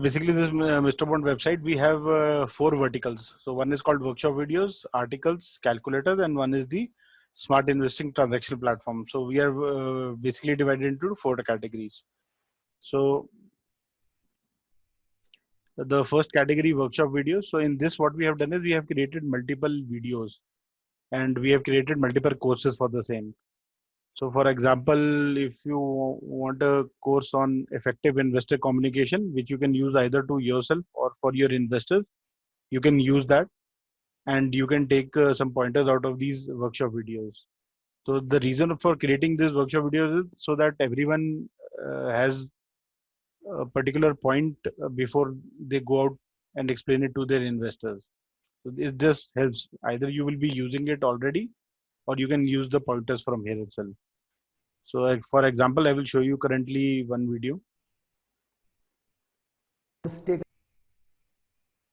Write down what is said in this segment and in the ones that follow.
basically this Mr. Bond website, we have 4 verticals. So one is called workshop videos, articles, calculators, and one is the smart investing transactional platform. So we are basically divided into 4 categories. So the first category, workshop videos. So in this, what we have done is we have created multiple videos and we have created multiple courses for the same. So for example, if you want a course on effective investor communication, which you can use either to yourself or for your investors, you can use that and you can take some pointers out of these workshop videos. So the reason for creating these workshop videos is so that everyone has a particular point before they go out and explain it to their investors. So it just helps. Either you will be using it already or you can use the pointers from here itself. So like, for example, I will show you currently one video.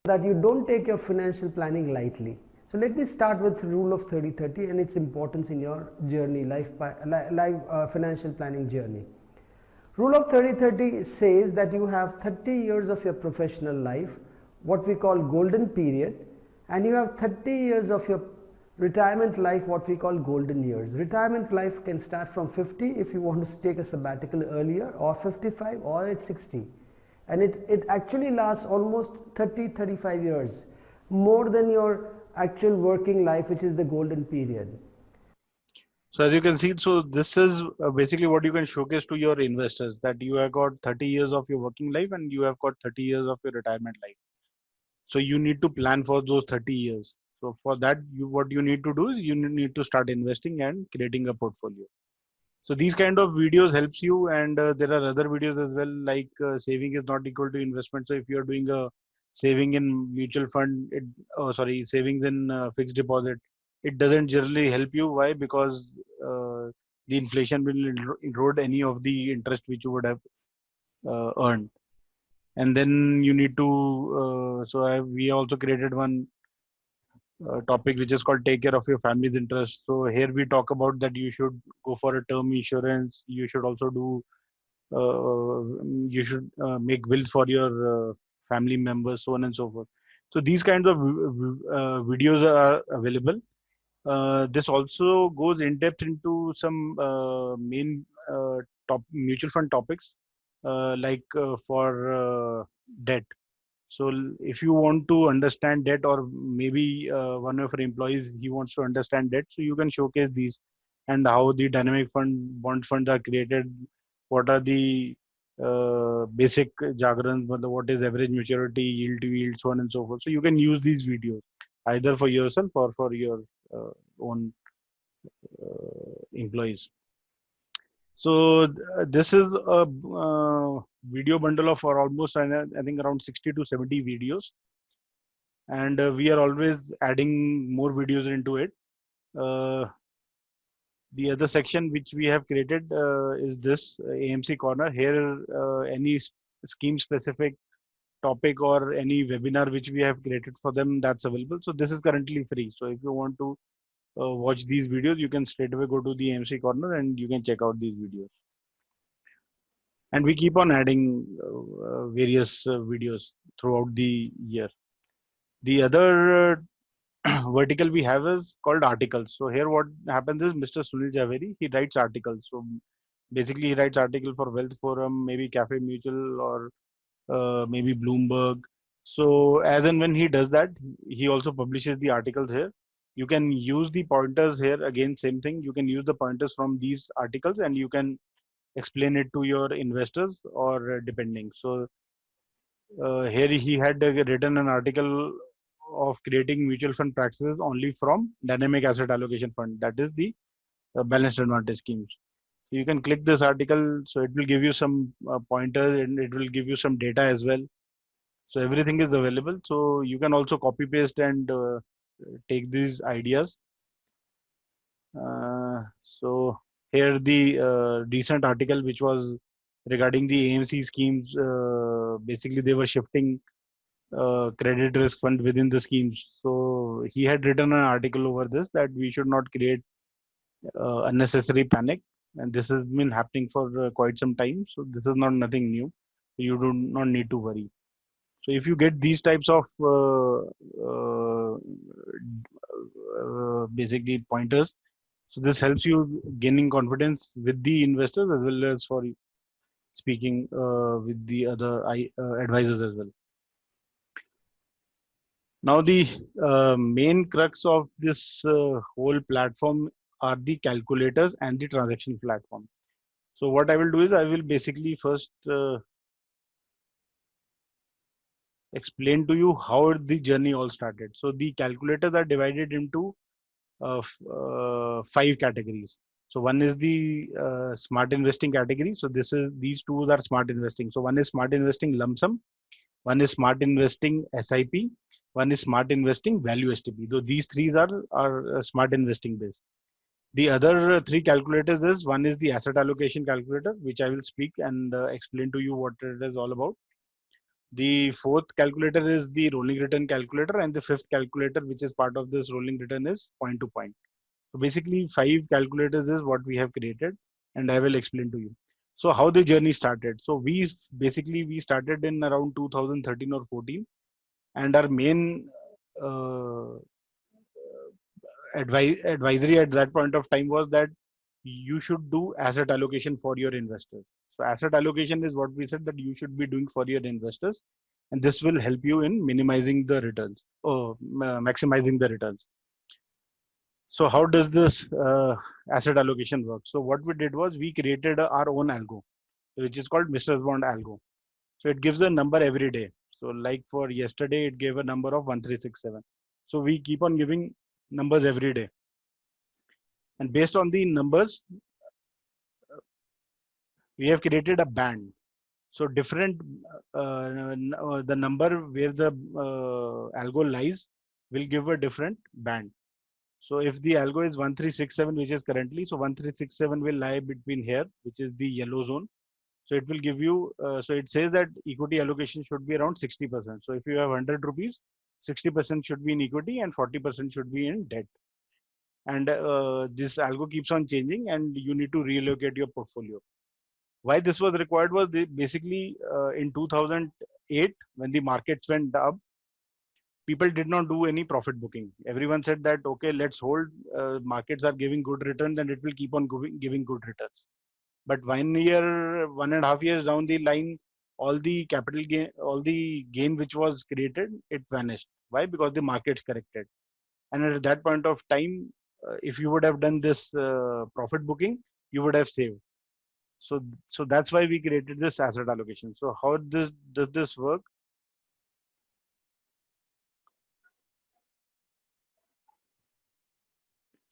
That you don't take your financial planning lightly. So let me start with rule of 30-30 and its importance in your journey, financial planning journey. Rule of 30-30 says that you have 30 years of your professional life, what we call golden period, and you have 30 years of your retirement life, what we call golden years. Retirement life can start from 50 if you want to take a sabbatical earlier, or 55, or at 60. And it actually lasts almost 30-35 years, more than your actual working life, which is the golden period. So as you can see, so this is basically what you can showcase to your investors, that you have got 30 years of your working life and you have got 30 years of your retirement life. So you need to plan for those 30 years. So for that, what you need to do is you need to start investing and creating a portfolio. So these kind of videos helps you, and there are other videos as well, like saving is not equal to investment. So if you are doing a saving in mutual fund, savings in fixed deposit, it doesn't generally help you. Why? Because the inflation will erode any of the interest which you would have earned. And then you need to, we also created one topic which is called take care of your family's interest. So here we talk about that you should go for a term insurance. You should also do, you should make wills for your family members, so on and so forth. So these kinds of videos are available. This also goes in depth into some main top mutual fund topics, for debt. So if you want to understand debt, or maybe one of your employees, he wants to understand debt, so you can showcase these and how the dynamic bond funds are created, what are the basic jargons, what is average maturity, yield to yield, so on and so forth. So you can use these videos either for yourself or for your own employees. So this is a video bundle of almost, I think, around 60 to 70 videos, and we are always adding more videos into it. The other section which we have created is this AMC corner. Here, any scheme specific topic or any webinar which we have created for them, that's available. So this is currently free. So if you want to watch these videos, you can straight away go to the AMC corner and you can check out these videos. And we keep on adding various videos throughout the year. The other vertical we have is called articles. So here what happens is Mr. Sunil Javeri, he writes articles. So basically he writes article for Wealth Forum, maybe Cafe Mutual, or maybe Bloomberg. So as and when he does that, he also publishes the articles here. You can use the pointers here. Again, same thing. You can use the pointers from these articles and you can explain it to your investors or depending. So here he had written an article of creating mutual fund practices only from dynamic asset allocation fund, that is the balanced advantage schemes. So you can click this article, so it will give you some pointers and it will give you some data as well. So everything is available, so you can also copy paste and take these ideas. So here the recent article which was regarding the AMC schemes, basically they were shifting credit risk fund within the schemes. So he had written an article over this, that we should not create unnecessary panic, and this has been happening for quite some time. So this is not nothing new. You do not need to worry. So if you get these types of basically pointers, so this helps you gaining confidence with the investors as well as for speaking with the other advisors as well. Now the main crux of this whole platform are the calculators and the transaction platform. So what I will do is I will basically first explain to you how the journey all started. So the calculators are divided into 5 categories. So one is the smart investing category. So these two are smart investing. So one is smart investing lump sum, one is smart investing SIP, one is smart investing value STP. So these three are smart investing based. The other three calculators is one is the asset allocation calculator, which I will speak and explain to you what it is all about. The fourth calculator is the rolling return calculator, and the fifth calculator, which is part of this rolling return, is point to point. So basically, 5 calculators is what we have created, and I will explain to you. So how the journey started. So we started in around 2013 or 14, and our main uh, advisory at that point of time was that you should do asset allocation for your investors. So asset allocation is what we said that you should be doing for your investors, and this will help you in minimizing the returns or maximizing the returns. So how does this asset allocation work? So what we did was we created our own algo, which is called Mr. Bond algo. So it gives a number every day. So like for yesterday, it gave a number of 1367. So we keep on giving numbers every day. And based on the numbers, we have created a band. So different, the number where the algo lies will give a different band. So if the algo is 1367, which is currently, so 1367 will lie between here, which is the yellow zone. So it will give you, so it says that equity allocation should be around 60%. So if you have 100 rupees, 60% should be in equity and 40% should be in debt. And this algo keeps on changing and you need to reallocate your portfolio. Why this was required was basically in 2008, when the markets went up, people did not do any profit booking. Everyone said that, okay, let's hold, markets are giving good returns and it will keep on giving good returns. But 1 year, 1.5 years down the line, all the capital gain, all the gain which was created, it vanished. Why? Because the markets corrected. And at that point of time, if you would have done this profit booking, you would have saved. So that's why we created this asset allocation. So how does this work?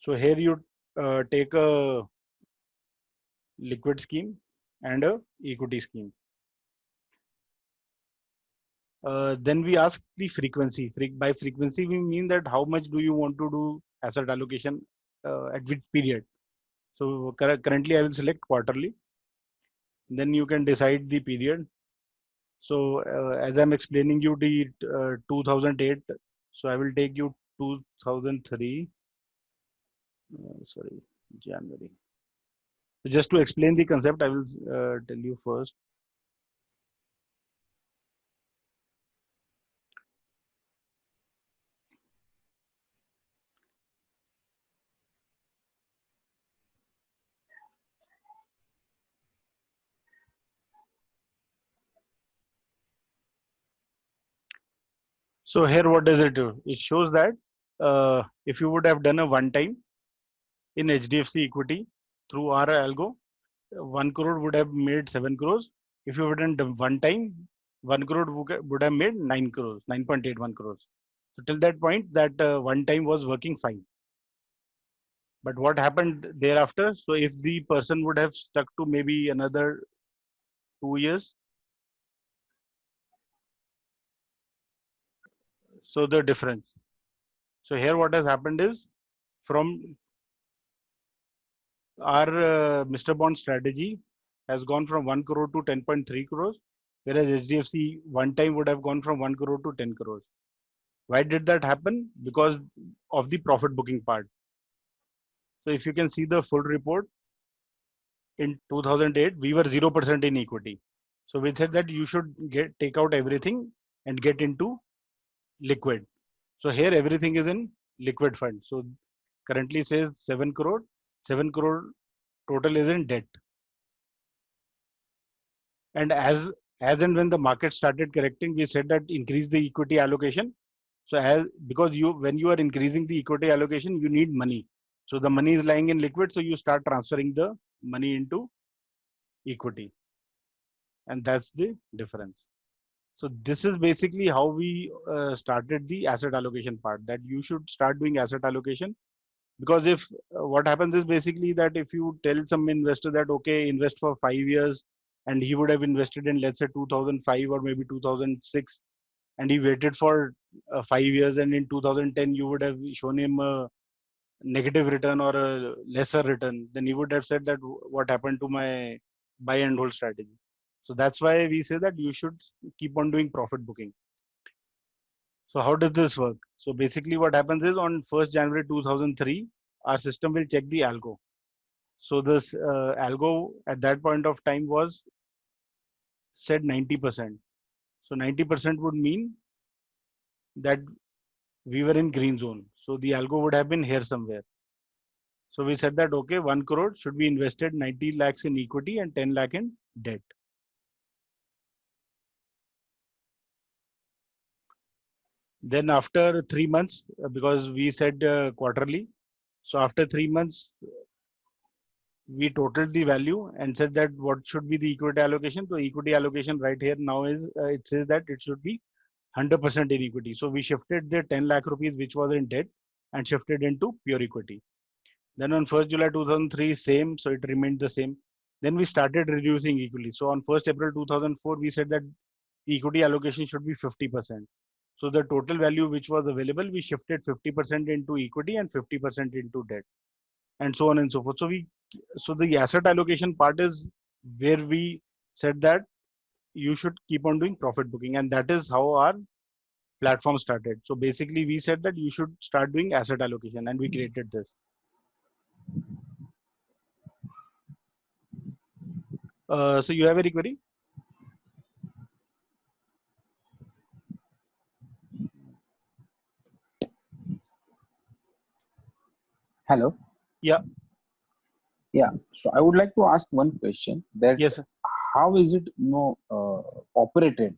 So here you take a liquid scheme and a equity scheme. Then we ask the frequency. By frequency, we mean that how much do you want to do asset allocation at which period. So currently, I will select quarterly. Then you can decide the period. So as I'm explaining you the 2008, so I will take you 2003. Sorry, January. So just to explain the concept, I will tell you first. So here, what does it do? It shows that if you would have done a one time in HDFC equity through our algo, 1 crore would have made 7 crores. If you would have done one time, 1 crore would have made 9 crores, 9.81 crores. So till that point, that one time was working fine. But what happened thereafter? So if the person would have stuck to maybe another 2 years, so the difference. So here what has happened is from our Mr. Bond strategy has gone from 1 crore to 10.3 crores, whereas HDFC one time would have gone from 1 crore to 10 crores. Why did that happen? Because of the profit booking part. So if you can see the full report, in 2008, we were 0% in equity. So we said that you should take out everything and get into liquid. So here everything is in liquid fund. So currently says 7 crore, 7 crore total is in debt. And as and when the market started correcting, we said that increase the equity allocation. So because when you are increasing the equity allocation, you need money. So the money is lying in liquid, so you start transferring the money into equity, and that's the difference. So this is basically how we started the asset allocation part, that you should start doing asset allocation. Because if what happens is basically that if you tell some investor that okay, invest for 5 years, and he would have invested in, let's say, 2005 or maybe 2006, and he waited for 5 years, and in 2010 you would have shown him a negative return or a lesser return, then he would have said that what happened to my buy and hold strategy. So that's why we say that you should keep on doing profit booking. So how does this work? So basically what happens is on 1st January 2003, our system will check the algo. So this algo at that point of time was said 90%. So 90% would mean that we were in green zone. So the algo would have been here somewhere. So we said that, okay, 1 crore should be invested 90 lakhs in equity and 10 lakh in debt. Then after 3 months, because we said quarterly, so after 3 months, we totaled the value and said that what should be the equity allocation. So equity allocation right here now is, it says that it should be 100% in equity. So we shifted the 10 lakh rupees, which was in debt, and shifted into pure equity. Then on 1st July 2003, same, so it remained the same. Then we started reducing equally. So on 1st April 2004, we said that the equity allocation should be 50%. So the total value which was available, we shifted 50% into equity and 50% into debt, and so on and so forth. So the asset allocation part is where we said that you should keep on doing profit booking, and that is how our platform started. So basically, we said that you should start doing asset allocation, and we created this. So you have any query? Hello. Yeah. Yeah. So I would like to ask one question. That Yes, sir. how is it operated?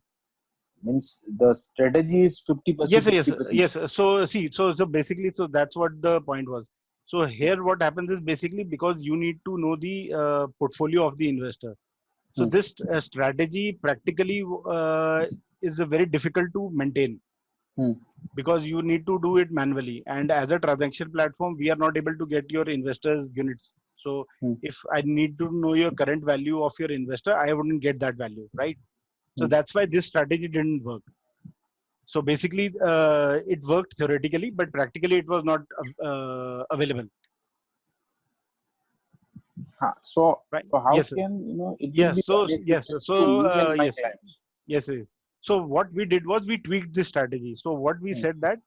Means the strategy is 50%. Yes, yes, 50%. yes. So see, so basically, so that's what the point was. So here, what happens is basically because you need to know the portfolio of the investor. So this strategy practically is very difficult to maintain because you need to do it manually. And as a transaction platform, we are not able to get your investors' units. So if I need to know your current value of your investor, I wouldn't get that value, right? So that's why this strategy didn't work. So basically, it worked theoretically, but practically it was not available. So, right? so how Yes, can it will yes. be So yes. beneficial So to me and my yes, clients? yes, yes. So what we did was we tweaked this strategy. So what we said that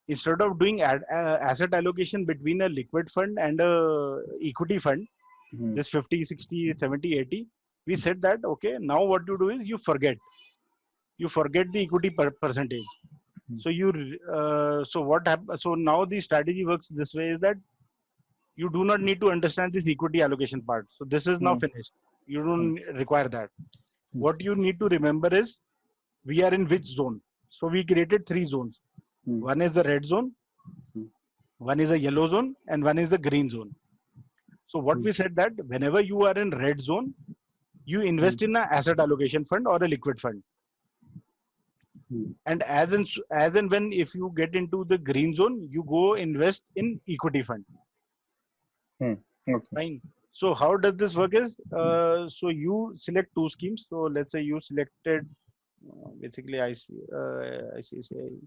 instead of doing asset allocation between a liquid fund and a equity fund, this 50, 60, 70, 80, we said that, okay, now what you do is you forget the equity percentage. So so what happens? So now the strategy works this way is that you do not need to understand this equity allocation part. So this is now finished. You don't require that. What you need to remember is we are in which zone. So we created 3 zones. One is the red zone, one is a yellow zone, and one is the green zone. So what we said that whenever you are in red zone, you invest in an asset allocation fund or a liquid fund. And as and when if you get into the green zone, you go invest in equity fund. Okay. Fine. So how does this work is, so you select 2 schemes. So let's say you selected basically ICICI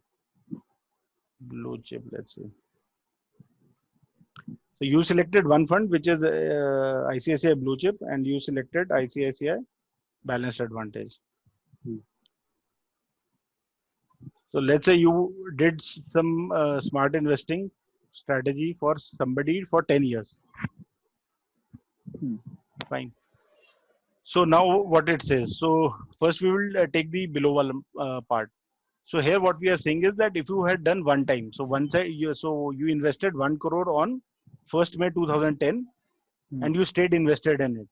blue chip, let's say. So you selected one fund, which is ICICI blue chip, and you selected ICICI balanced advantage. So let's say you did some smart investing strategy for somebody for 10 years. Fine. So now what it says. So first we will take the below part. So here what we are saying is that if you had done one time, so one time you invested 1 crore on 1st May 2010 and you stayed invested in it.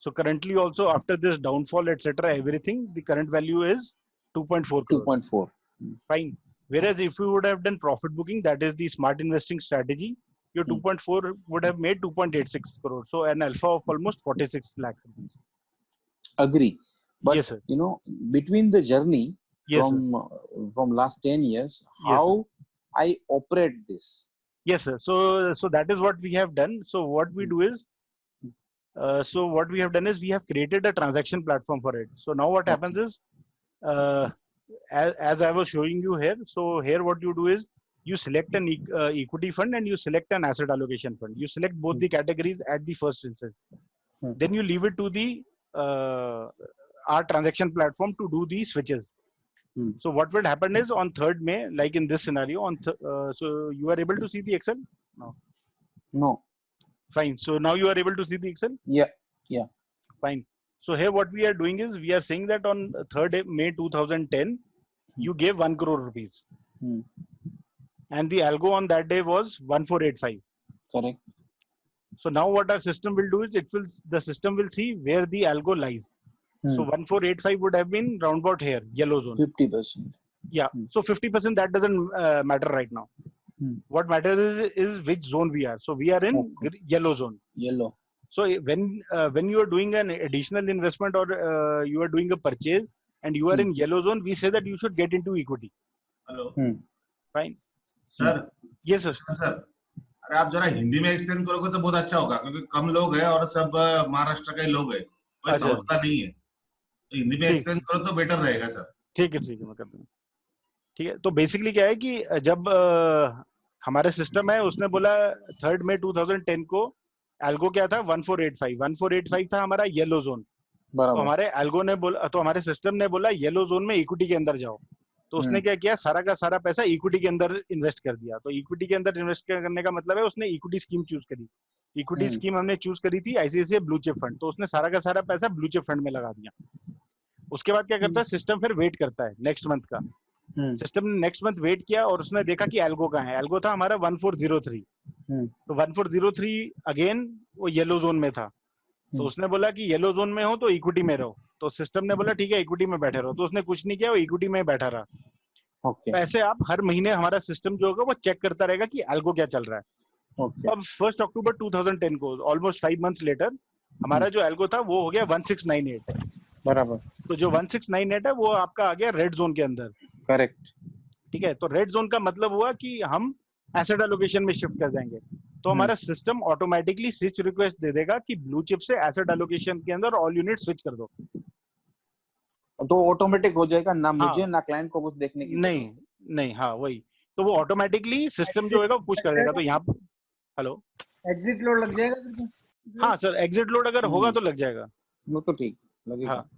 So currently also after this downfall, etc., everything, the current value is 2.4 crore. 2.4. Fine. Whereas if you would have done profit booking, that is the smart investing strategy, your 2.4 would have made 2.86 crore. So an alpha of almost 46 lakh rupees. Agree. But Yes, sir. you know, between the journey Yes, sir. from last 10 years, Yes, how I operate this. Yes, sir. So that is what we have done. So what we do is, what we have done is we have created a transaction platform for it. So now what happens is, as I was showing you here, so here what you do is you select an equity fund and you select an asset allocation fund. You select both the categories at the first instance. Then you leave it to the our transaction platform to do the switches. So what will happen is on 3rd May, like in this scenario, so you are able to see the Excel? No. Fine. So now you are able to see the Excel? Yeah. Yeah. Fine. So here what we are doing is we are saying that on 3rd May 2010, you gave 1 crore rupees. And the algo on that day was 1485. Correct. So now what our system will do is the system will see where the algo lies. So 1485 would have been round about here, yellow zone. 50%. Yeah. So 50% that doesn't matter right now. What matters is which zone we are. So we are in yellow zone. Yellow. So when you are doing an additional investment or you are doing a purchase and you are in yellow zone, we say that you should get into equity. Hello Fine. Sir. Yes, sir. Sir, अरे आप जरा हिंदी में explain करोगे तो बहुत अच्छा होगा, क्योंकि कम लोग हैं और सब महाराष्ट्र के लोग हैं, कोई साउथ का नहीं है, तो हिंदी में एक्सप्लेन करो तो बेटर रहेगा सर. ठीक है मैं कर दूंगा. ठीक है. तो बेसिकली क्या है कि जब हमारे सिस्टम है उसने बोला 3rd May 2010 को एल्गो क्या था 1485 था हमारा येलो जोन. तो हमारे एल्गो ने बोला, तो हमारे सिस्टम ने बोला येलो जोन में इक्विटी के अंदर जाओ. तो उसने क्या किया, सारा का सारा पैसा इक्विटी के अंदर इन्वेस्ट कर दिया. तो इक्विटी के अंदर इन्वेस्ट करने का मतलब है उसने इक्विटी स्कीम चूज करी. इक्विटी स्कीम हमने चूज करी थी आईसीआईसीआई ब्लू चिप फंड. तो उसने सारा का सारा पैसा ब्लू चिप फंड में लगा दिया. उसके बाद क्या करता है सिस्टम, फिर वेट करता है नेक्स्ट मंथ का. सिस्टम ने नेक्स्ट मंथ वेट किया और उसने देखा कि एल्गो कहाँ है. एल्गो था हमारा 1403. तो 1403 अगेन वो येलो जोन में था. तो उसने बोला कि येलो जोन में हो तो इक्विटी में रहो. तो सिस्टम ने बोला ठीक है इक्विटी में बैठे रहो. तो उसने कुछ नहीं किया, वो इक्विटी में बैठा रहा. तो ऐसे आप हर महीने हमारा सिस्टम जो होगा वो चेक करता रहेगा कि एल्गो क्या चल रहा है. अब 1 अक्टूबर 2010 को ऑलमोस्ट 5 months लेटर हमारा जो एल्गो था वो हो गया 1698. बराबर. तो जो 1698 है वो आपका आ गया रेड जोन के अंदर. करेक्ट. ठीक है. तो रेड जोन का मतलब हुआ कि हम एसेट एलोकेशन में शिफ्ट कर जाएंगे. तो हमारा सिस्टम ऑटोमेटिकली स्विच रिक्वेस्ट दे देगा कि ब्लू चिप से एसेट एलोकेशन के अंदर ऑल यूनिट स्विच कर दो. तो ऑटोमेटिक हो जाएगा ना. मुझे ना क्लाइंट को कुछ देखने की नहीं. हाँ वही. तो वो ऑटोमेटिकली सिस्टम जो होगा पुश कर देगा. तो यहाँ हेलो एग्जिट लोड लग जाएगा. हाँ सर, एग्जिट लोड अगर होगा तो लग जाएगा. वो तो ठीक लगेगा. हाँ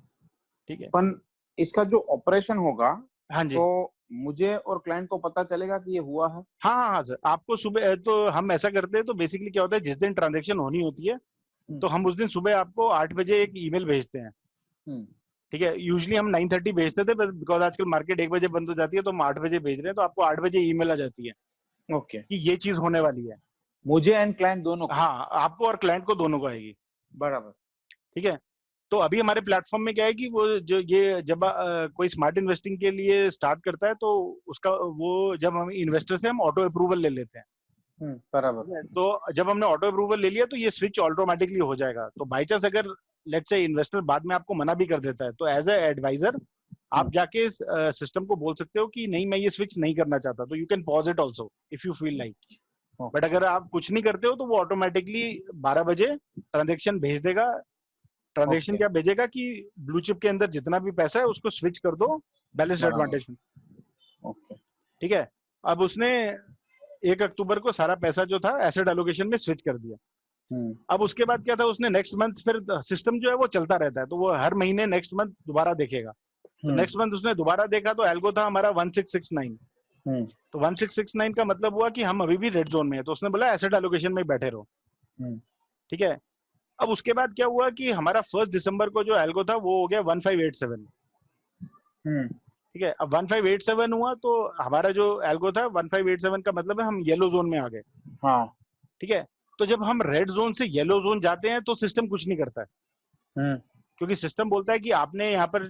ठीक है. पर इसका जो ऑपरेशन होगा, हाँ जी, तो मुझे और क्लाइंट को पता चलेगा कि ये हुआ है. हाँ सर. आपको सुबह, तो हम ऐसा करते हैं, तो बेसिकली क्या होता है जिस दिन ट्रांजेक्शन होनी होती है तो हम उस दिन सुबह आपको 8 बजे एक ईमेल भेजते हैं. ठीक है. यूजुअली हम 9:30 भेजते थे, बिकॉज आजकल मार्केट 1 बजे बंद हो जाती है, तो हम 8 बजे भेज रहे हैं. तो आपको 8 बजे ईमेल आ जाती है ओके कि ये चीज होने वाली है. मुझे एंड क्लाइंट दोनों को. हाँ, आपको और क्लाइंट को दोनों को आएगी. बराबर. ठीक है. तो अभी हमारे प्लेटफॉर्म में क्या है कि वो जो ये जब कोई स्मार्ट इन्वेस्टिंग के लिए स्टार्ट करता है तो उसका वो जब हम इन्वेस्टर से हम ऑटो अप्रूवल ले लेते हैं. बराबर. तो जब हमने ऑटो अप्रूवल ले लिया तो ये स्विच ऑटोमेटिकली हो जाएगा. तो बाई चांस अगर लेट्स से इन्वेस्टर बाद में आपको मना भी कर देता है, तो एज ए एडवाइजर आप जाके सिस्टम को बोल सकते हो कि नहीं मैं ये स्विच नहीं करना चाहता. तो you can pause it also if you feel like. But अगर आप कुछ नहीं करते हो तो वो ऑटोमेटिकली 12 बजे ट्रांजेक्शन भेज देगा. ट्रांजेक्शन क्या भेजेगा कि ब्लू चिप के अंदर जितना भी पैसा है उसको स्विच कर दो बैलेंस एडवांटेज में. ठीक है. अब उसने 1 अक्टूबर को सारा पैसा जो था एसेट एलोकेशन में स्विच कर दिया. अब उसके बाद क्या था, उसने नेक्स्ट मंथ, फिर सिस्टम जो है वो चलता रहता है, तो वो हर महीने नेक्स्ट मंथ दोबारा देखेगा. तो नेक्स्ट मंथ उसने दोबारा देखा तो एल्गो था हमारा 1669. तो 1669 का मतलब हुआ कि हम अभी भी रेड जोन में है. तो उसने बोला एसेट एलोकेशन में बैठे रहो. ठीक है. अब उसके बाद क्या हुआ कि हमारा 1 दिसंबर को जो एल्गो था वो हो गया 1587. ठीक है, अब 1587 हुआ तो हमारा जो एल्गो था 1587 का मतलब है हम येलो जोन में आ गए। हाँ। ठीक है, तो जब हम रेड जोन से येलो जोन जाते हैं तो सिस्टम कुछ नहीं करता है, क्योंकि सिस्टम बोलता है कि आपने यहाँ पर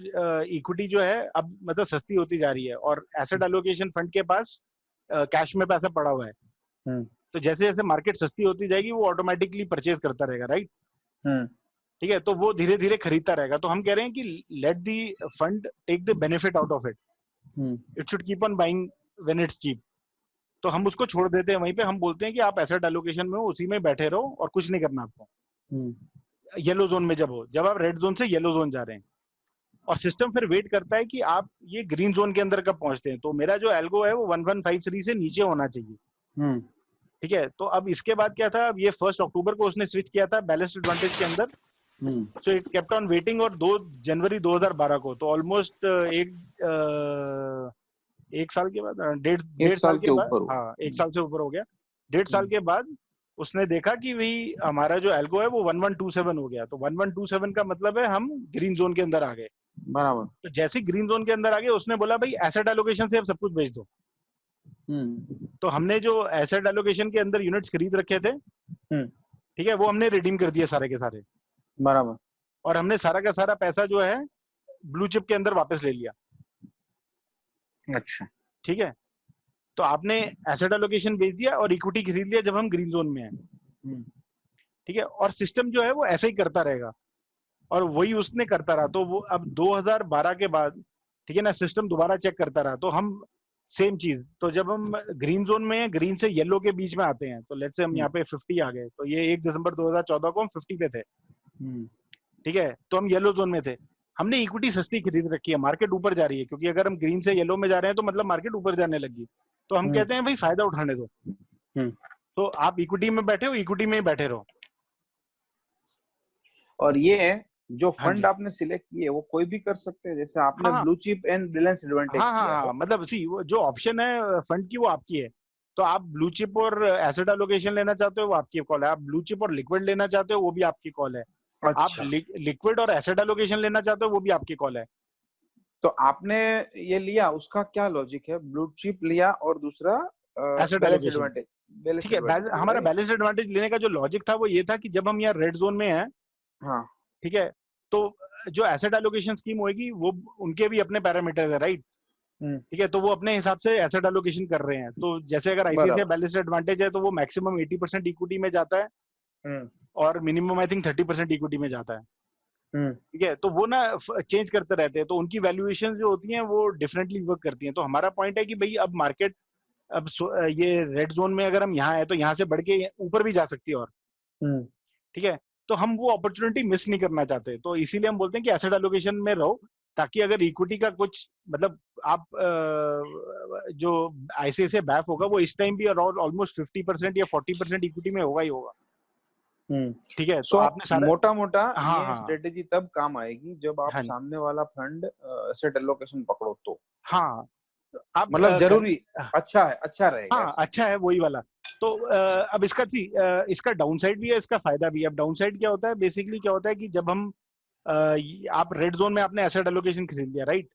इक्विटी जो है अब मतलब सस्ती होती जा रही है और एसेट एलोकेशन फंड के पास कैश में पैसा पड़ा हुआ है। तो जैसे जैसे मार्केट सस्ती होती जाएगी वो ऑटोमेटिकली परचेज करता रहेगा, राइट। ठीक है, तो वो धीरे धीरे खरीदता रहेगा। तो हम कह रहे हैं कि let the fund take the benefit out of it, it should keep on buying when it's cheap. तो हम उसको छोड़ देते हैं वहीं पे, हम बोलते हैं कि आप एसेट एलोकेशन में उसी में बैठे रहो और कुछ नहीं करना आपको येलो जोन में जब आप रेड जोन से येलो जोन जा रहे हैं, और सिस्टम फिर वेट करता है कि आप ये ग्रीन जोन के अंदर कब पहुंचते हैं। तो मेरा जो एल्गो है वो 1153 से नीचे होना चाहिए। ठीक है, तो अब इसके बाद क्या था, अब ये 1 अक्टूबर को उसने स्विच किया था बैलेंस्ड एडवांटेज के अंदर। So it kept on waiting, और 2 जनवरी 2012 को, तो ऑलमोस्ट एक साल के बाद, डेढ़ साल के बाद, हाँ 1 साल से ऊपर हो गया, 1.5 साल के बाद उसने देखा कि भाई हमारा जो एल्गो है वो 1127 हो गया। तो 1127 का मतलब है हम ग्रीन जोन के अंदर आ गए। बराबर। तो जैसे ग्रीन जोन के अंदर आ गए उसने बोला भाई एसेट एलोकेशन से अब सब कुछ बेच दो। तो हमने जो एसेट एलोकेशन के अंदर यूनिट्स खरीद रखे थे, ठीक है, वो हमने रिडीम कर दिए सारे के सारे। बराबर। और हमने सारा का सारा पैसा जो है ब्लू चिप के अंदर वापस ले लिया। अच्छा। ठीक है, तो आपने एसेट एलोकेशन बेच दिया और इक्विटी खरीद लिया जब हम ग्रीन जोन में हैं। ठीक है, और सिस्टम जो है वो ऐसे ही करता रहेगा, और वही उसने करता रहा। तो वो अब 2012 के बाद, ठीक है ना, सिस्टम दोबारा चेक करता रहा। तो हम सेम चीज, तो जब हम ग्रीन जोन में ग्रीन से येलो के बीच में आते हैं, तो लेट्स से हम यहाँ पे 50 आ गए, तो ये 1 दिसंबर 2014 को हम 50 पे थे। ठीक है, तो हम येलो जोन में थे, हमने इक्विटी सस्ती खरीद रखी है, मार्केट ऊपर जा रही है, क्योंकि अगर हम ग्रीन से येलो में जा रहे हैं तो मतलब मार्केट ऊपर जाने लगी। तो हम कहते हैं भाई फायदा उठाने दो, तो आप इक्विटी में बैठे हो, इक्विटी में ही बैठे रहो। और ये जो हाँ फंड जी, आपने सिलेक्ट किए वो कोई भी कर सकते हैं, जैसे आपने हाँ blue chip and balance advantage हाँ किया हाँ, है। मतलब सी वो जो ऑप्शन है फंड की वो आपकी है। तो आप ब्लू चिप और एसेट एलोकेशन लेना चाहते हो वो आपकी कॉल है, आप ब्लू चिप और लिक्विड लेना चाहते हो वो भी आपकी कॉल है, आप अच्छा। लिक्विड और एसेट एलोकेशन लेना चाहते हो वो भी आपकी कॉल है। तो आपने ये लिया, उसका क्या लॉजिक है? ब्लू चिप लिया और दूसरा asset balance allocation, advantage. Balance ठीक है, एडवांटेज, हमारा राइट? बैलेंस्ड एडवांटेज लेने का जो लॉजिक था वो ये था कि जब हम यहाँ रेड जोन में हैं, हाँ। ठीक है, तो जो एसेट एलोकेशन स्कीम होगी वो उनके भी अपने पैरामीटर्स है, राइट। ठीक है, तो वो अपने हिसाब से एसेट एलोकेशन कर रहे हैं। तो जैसे अगर आईसीआईसीआई बराबर। बैलेंस्ड एडवांटेज है तो वो मैक्सिमम 80% इक्विटी में जाता है, और मिनिमम आई थिंक 30% इक्विटी में जाता है। ठीक है, तो वो ना चेंज करते रहते हैं, तो उनकी वैल्यूएशन जो होती हैं वो डिफरेंटली वर्क करती हैं। तो हमारा पॉइंट है कि भाई अब मार्केट अब ये रेड जोन में अगर हम यहाँ है तो यहाँ से बढ़ के ऊपर भी जा सकती है, और ठीक है, तो हम वो अपॉर्चुनिटी मिस नहीं करना चाहते। तो इसीलिए हम बोलते हैं कि एसेट एलोकेशन में रहो, ताकि अगर इक्विटी का कुछ मतलब आप जो आईसीआईसीआई बैक होगा वो इस टाइम भी अराउंड ऑलमोस्ट 50% या 40% इक्विटी में होगा ही होगा। ठीक है, तो सो आपने सारा, मोटा मोटा हाँ ये हाँ स्ट्रेटेजी तब काम आएगी जब आप हाँ सामने वाला फंड एसेट एलोकेशन पकड़ो तो। हाँ, आप मतलब जरूरी अच्छा है, अच्छा रहेगा हाँ ऐसा। अच्छा है वही वाला। तो अब इसका डाउन साइड भी है, इसका फायदा भी है। अब डाउन साइड क्या होता है, बेसिकली क्या होता है कि जब हम आप रेड जोन में आपने एसेट एलोकेशन खरीद लिया, राइट।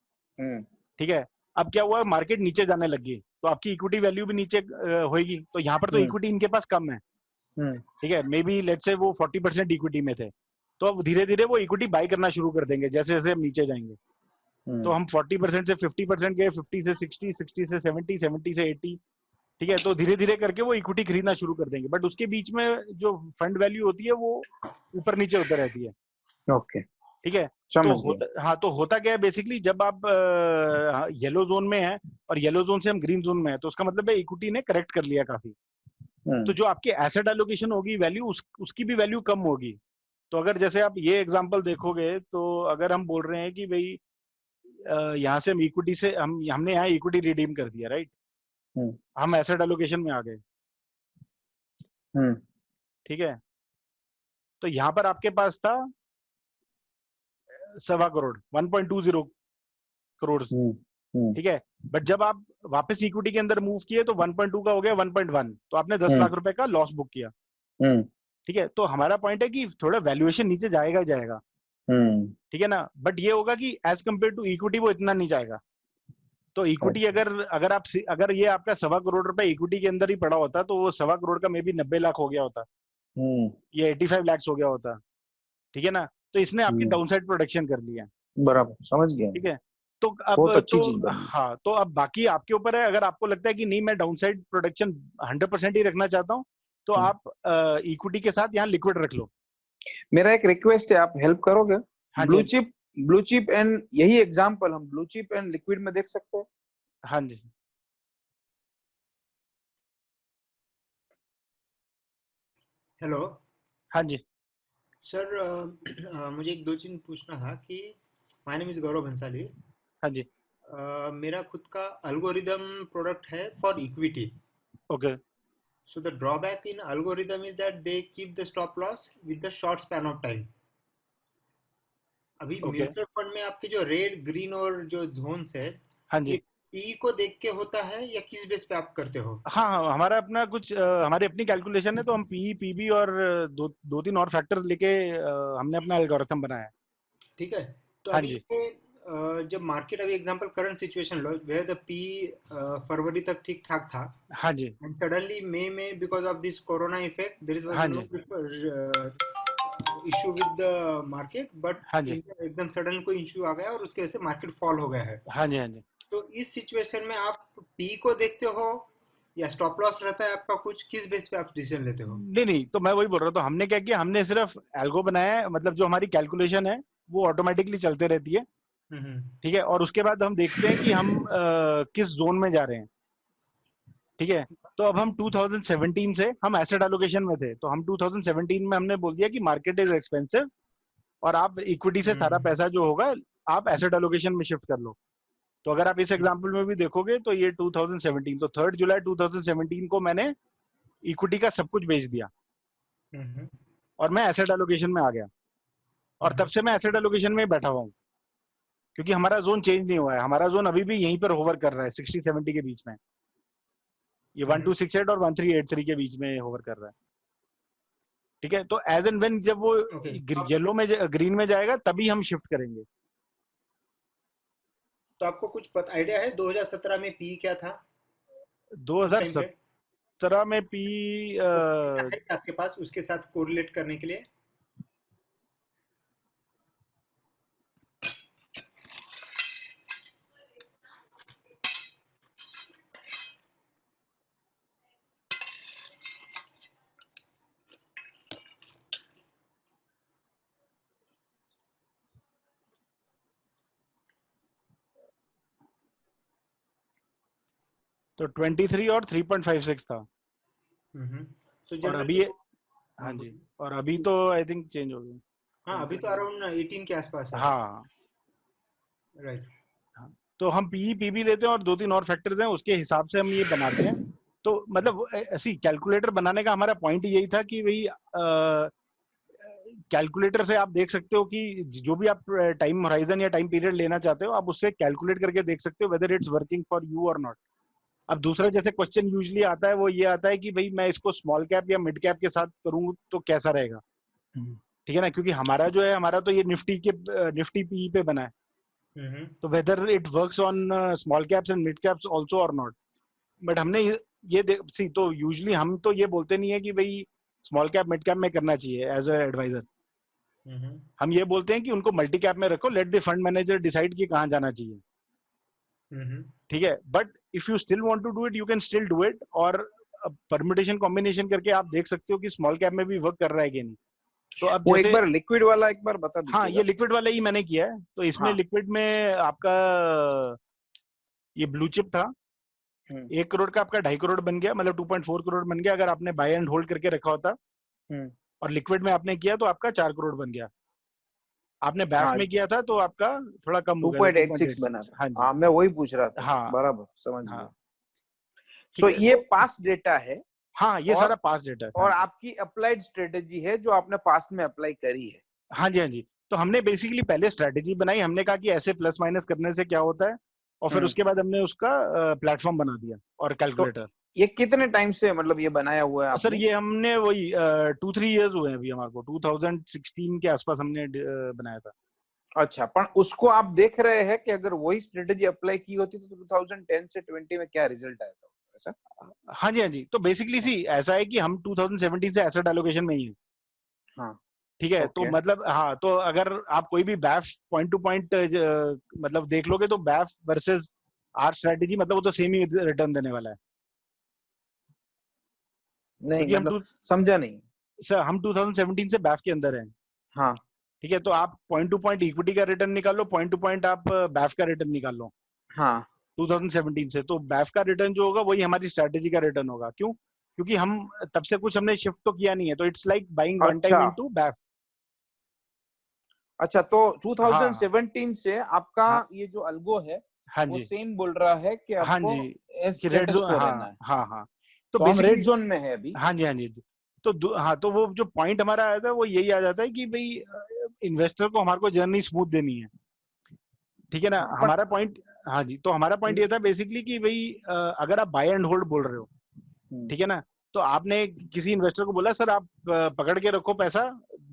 ठीक है, अब क्या हुआ, मार्केट नीचे जाने लगी तो आपकी इक्विटी वैल्यू भी नीचे होगी। तो यहाँ पर तो इक्विटी इनके पास कम है, ठीक है, मे बी लेट्स से वो 40% इक्विटी में थे, तो अब धीरे धीरे वो इक्विटी बाय करना शुरू कर देंगे जैसे जैसे हम नीचे जाएंगे। तो हम 40% से 50% गए, 50 से 60, 60 से 70, 70 से 80, ठीक है, तो धीरे धीरे करके वो इक्विटी खरीदना शुरू कर देंगे। बट उसके बीच में जो फंड वैल्यू होती है वो ऊपर नीचे होता रहती है। ओके, ठीक है, तो समझ गया। होता, हाँ, तो होता क्या है बेसिकली, जब आप येलो जोन में हैं और येलो जोन से हम ग्रीन जोन में हैं, तो उसका मतलब है इक्विटी ने करेक्ट कर लिया काफी। तो जो आपकी एसेट एलोकेशन होगी वैल्यू उसकी भी वैल्यू कम होगी। तो अगर जैसे आप ये एग्जांपल देखोगे, तो अगर हम बोल रहे हैं कि भाई यहाँ से हम इक्विटी से हमने यहाँ इक्विटी रिडीम कर दिया, राइट, हम एसेट एलोकेशन में आ गए, ठीक है, तो यहाँ पर आपके पास था 1.25 करोड़, 1.20 करोड़, ठीक है, बट जब आप वापस इक्विटी के अंदर मूव किए तो 1.2 का हो गया 1.1, तो आपने 10 लाख रुपए का लॉस बुक किया। ठीक है, तो हमारा पॉइंट है कि थोड़ा वैल्यूएशन नीचे जाएगा जाएगा, ठीक है ना, बट ये होगा कि एज कंपेयर टू इक्विटी वो इतना नहीं जाएगा। तो इक्विटी अगर ये आपका 1.25 करोड़ रुपए इक्विटी के अंदर ही पड़ा होता तो वो 1.25 करोड़ का मे बी 90 लाख हो गया होता, ये 85 लाख हो गया होता, ठीक है ना। तो इसने आपकी डाउनसाइड प्रोटेक्शन कर लिया, बराबर, समझ गया। ठीक है। तो अब बहुत अच्छी तो चीज बनी। हाँ, तो अब बाकी आपके ऊपर है, अगर आपको लगता है कि नहीं मैं डाउनसाइड प्रोटेक्शन 100% ही रखना चाहता हूँ तो आप इक्विटी के साथ यहाँ लिक्विड रख लो। मेरा एक रिक्वेस्ट है, आप हेल्प करोगे? हाँ ब्लू जी, चिप एंड यही एग्जांपल हम ब्लू चिप एंड लिक्विड में देख सकते हैं। हाँ जी, हेलो हाँ जी, सर, मुझे एक दो चीज पूछना था कि माय नेम इज गौरव भंसाली। हाँ जी, मेरा खुद का अल्गोरिदम प्रोडक्ट है for equity. Okay, so the drawback in algorithm is that they keep the stop loss with the short span of time. अभी ओके, म्यूचुअल फंड में आपके जो रेड ग्रीन और जो जोन्स है, हाँ ये जी, पी को देख के होता है या किस बेस पे आप करते हो? हाँ हाँ, हमारा अपना कुछ हमारी अपनी कैलकुलेशन है, तो हम पी पीबी और दो तीन और फैक्टर्स लेके हमने अपना एल्गोरिथम बनाया है। ठीक है। तो हाँ अभी जी, ये जब मार्केट, अभी example current situation low where the P फरवरी तक ठीक ठाक था, हाँ जी, and suddenly May because of this corona effect there was हाँ no ji, issue with the market, but हाँ जी, एकदम सडन कोई इश्यू आ गया और उसकी वजह से मार्केट फॉल हो गया है। हाँ जी, हाँ जी। तो इस सिचुएशन में आप पी को देखते हो या स्टॉप लॉस रहता है आपका, कुछ किस बेस पे आप डिसीजन लेते हो? नहीं नहीं, तो मैं वही बोल रहा हूँ, तो हमने क्या किया, हमने सिर्फ एल्गो बनाया है, मतलब जो हमारी कैलकुलेशन है वो ऑटोमेटिकली चलते रहती है, ठीक है। और उसके बाद हम देखते हैं कि हम किस जोन में जा रहे हैं, ठीक है। तो अब हम 2017 से हम एसेट एलोकेशन में थे, तो हम 2017 में हमने बोल दिया कि मार्केट इज एक्सपेंसिव और आप इक्विटी से सारा पैसा जो होगा आप एसेट एलोकेशन में शिफ्ट कर लो। तो अगर आप इस एग्जांपल में भी देखोगे तो ये 2017, तो 3 जुलाई 2017 को मैंने इक्विटी का सब कुछ बेच दिया और मैं एसेट एलोकेशन में आ गया, और तब से मैं एसेट एलोकेशन में ही बैठा हुआ हूँ, क्योंकि हमारा जोन चेंज नहीं हुआ है, हमारा जोन अभी भी यहीं पर होवर कर रहा है 60-70 के बीच में, ये 1268 और 1383 के बीच में होवर कर रहा है, ठीक है। तो एज एंड व्हेन जब वो येलो में ग्रीन में जाएगा तभी हम शिफ्ट करेंगे। तो आपको कुछ आइडिया है 2017 में पी क्या था? 2017 में पी है आपके पास उसके साथ कोरिलेट करने के लिए? तो 23 और 3.56 था, So और अभी हाँ जी, और अभी तो आई थिंक चेंज हो गया। हाँ, अभी तो अराउंड 18 के आसपास है। हाँ, राइट। तो हम पीई पीबी लेते हैं और 2-3 और फैक्टर्स हैं, उसके हिसाब से हम ये बनाते हैं। तो मतलब ऐसी कैलकुलेटर बनाने का हमारा पॉइंट यही था कि भाई कैलकुलेटर से आप देख सकते हो कि जो भी आप टाइम होराइजन या टाइम पीरियड लेना चाहते हो आप उससे कैलकुलेट करके देख सकते हो whether it's working for you और नॉट। अब दूसरा जैसे क्वेश्चन यूजुअली आता है वो ये आता है कि भाई मैं इसको स्मॉल कैप या मिड कैप के साथ करूँ तो कैसा रहेगा, ठीक है ना, क्योंकि हमारा जो है हमारा तो ये निफ्टी पीई पे बना है, तो whether it works on small caps and mid caps also और नॉट। बट हमने ये सी, तो यूजुअली हम तो ये बोलते नहीं है कि भाई स्मॉल कैप मिड कैप में करना चाहिए एज अ एडवाइजर, हम ये बोलते हैं कि उनको मल्टी कैप में रखो, let the fund manager decide कि कहाँ जाना चाहिए, ठीक है। But if you still want to do it you can still do it, और परम्यूटेशन कॉम्बिनेशन करके आप देख सकते हो कि स्मॉल कैप में भी वर्क कर रहा है कि नहीं। तो अब वो जैसे एक बार लिक्विड वाला एक बार बता दीजिए। हाँ, ये लिक्विड वाला ही मैंने किया है, तो इसमें हाँ। लिक्विड में आपका ये ब्लू चिप था, 1 करोड़ का आपका 2.5 करोड़ बन गया, मतलब 2.4 करोड़ बन गया अगर आपने बाय एंड होल्ड करके रखा होता, और लिक्विड में आपने किया तो आपका 4 करोड़ बन गया। आपने बैफ में किया था तो आपका थोड़ा कम हो गया, 2.86 बना था। हाँ जी, हाँ, मैं वही पूछ रहा था। हाँ, बराबर, समझ हाँ, गया। सो ये पास्ट डेटा है। हाँ, ये सारा पास्ट डेटा है, और आपकी अप्लाइड स्ट्रेटेजी है जो आपने पास्ट में अप्लाई करी है। हाँ जी, हाँ जी। तो हमने बेसिकली पहले स्ट्रेटेजी बनाई, हमने कहा कि ऐसे प्लस माइनस करने से क्या होता है, और फिर उसके बाद हमने उसका प्लेटफॉर्म बना दिया और कैलकुलेटर। ये कितने टाइम से मतलब ये बनाया हुआ है आपने? सर ये हमने वही 2-3 इयर्स हुए हैं अभी हमारे को, 2016 के आसपास हमने बनाया था। अच्छा, पर उसको आप देख रहे हैं कि अगर वही स्ट्रेटेजी अप्लाई की होती तो 2010 से 20 में क्या रिजल्ट आया था ऐसा? हाँ जी, हाँ जी। तो बेसिकली सी ऐसा है कि हम 2017 से एसेट एलोकेशन में ही हैं। हाँ, ठीक है, तो ओके। मतलब हाँ, तो अगर आप कोई भी बैफ पॉइंट टू पॉइंट मतलब देख लोगे तो बैफ वर्सेस आर स्ट्रेटेजी मतलब वो तो सेम ही रिटर्न देने वाला है, नहीं क्योंकि मतलब समझा नहीं। हम 2017 से बैफ के अंदर हैं। हाँ, ठीक है, तो आप पॉइंट टू पॉइंट इक्विटी का रिटर्न निकालो, पॉइंट टू पॉइंट आप बैफ का रिटर्न निकाल लो हाँ, 2017 से। तो बैफ का रिटर्न जो होगा वही हमारी स्ट्रेटेजी का रिटर्न होगा। क्यों? क्योंकि हम तब से कुछ हमने शिफ्ट तो किया नहीं है, तो it's like buying one time अच्छा इनटू बैफ। अच्छा, तो हाँ 2017 से आपका हाँ ये जो अल्गो है हाँ वो जी, सेम बोल रहा है कि हाँ आपको जी, कि रेड स्टेटस जोन, को रहना हाँ है। हाँ हाँ। तो तो हम रेड बेसिकली जोन में है अभी। हाँ जी, हाँ जी। तो हाँ, तो वो जो पॉइंट हमारा आया था वो यही आ जाता है कि भाई इन्वेस्टर को हमारे को जर्नी स्मूथ देनी है। ठीक है ना, हाँ, हमारा पॉइंट। हाँ जी, तो हमारा पॉइंट ये था बेसिकली कि भाई अगर आप बाय एंड होल्ड बोल रहे हो, ठीक है ना, तो आपने किसी इन्वेस्टर को बोला सर आप पकड़ के रखो पैसा,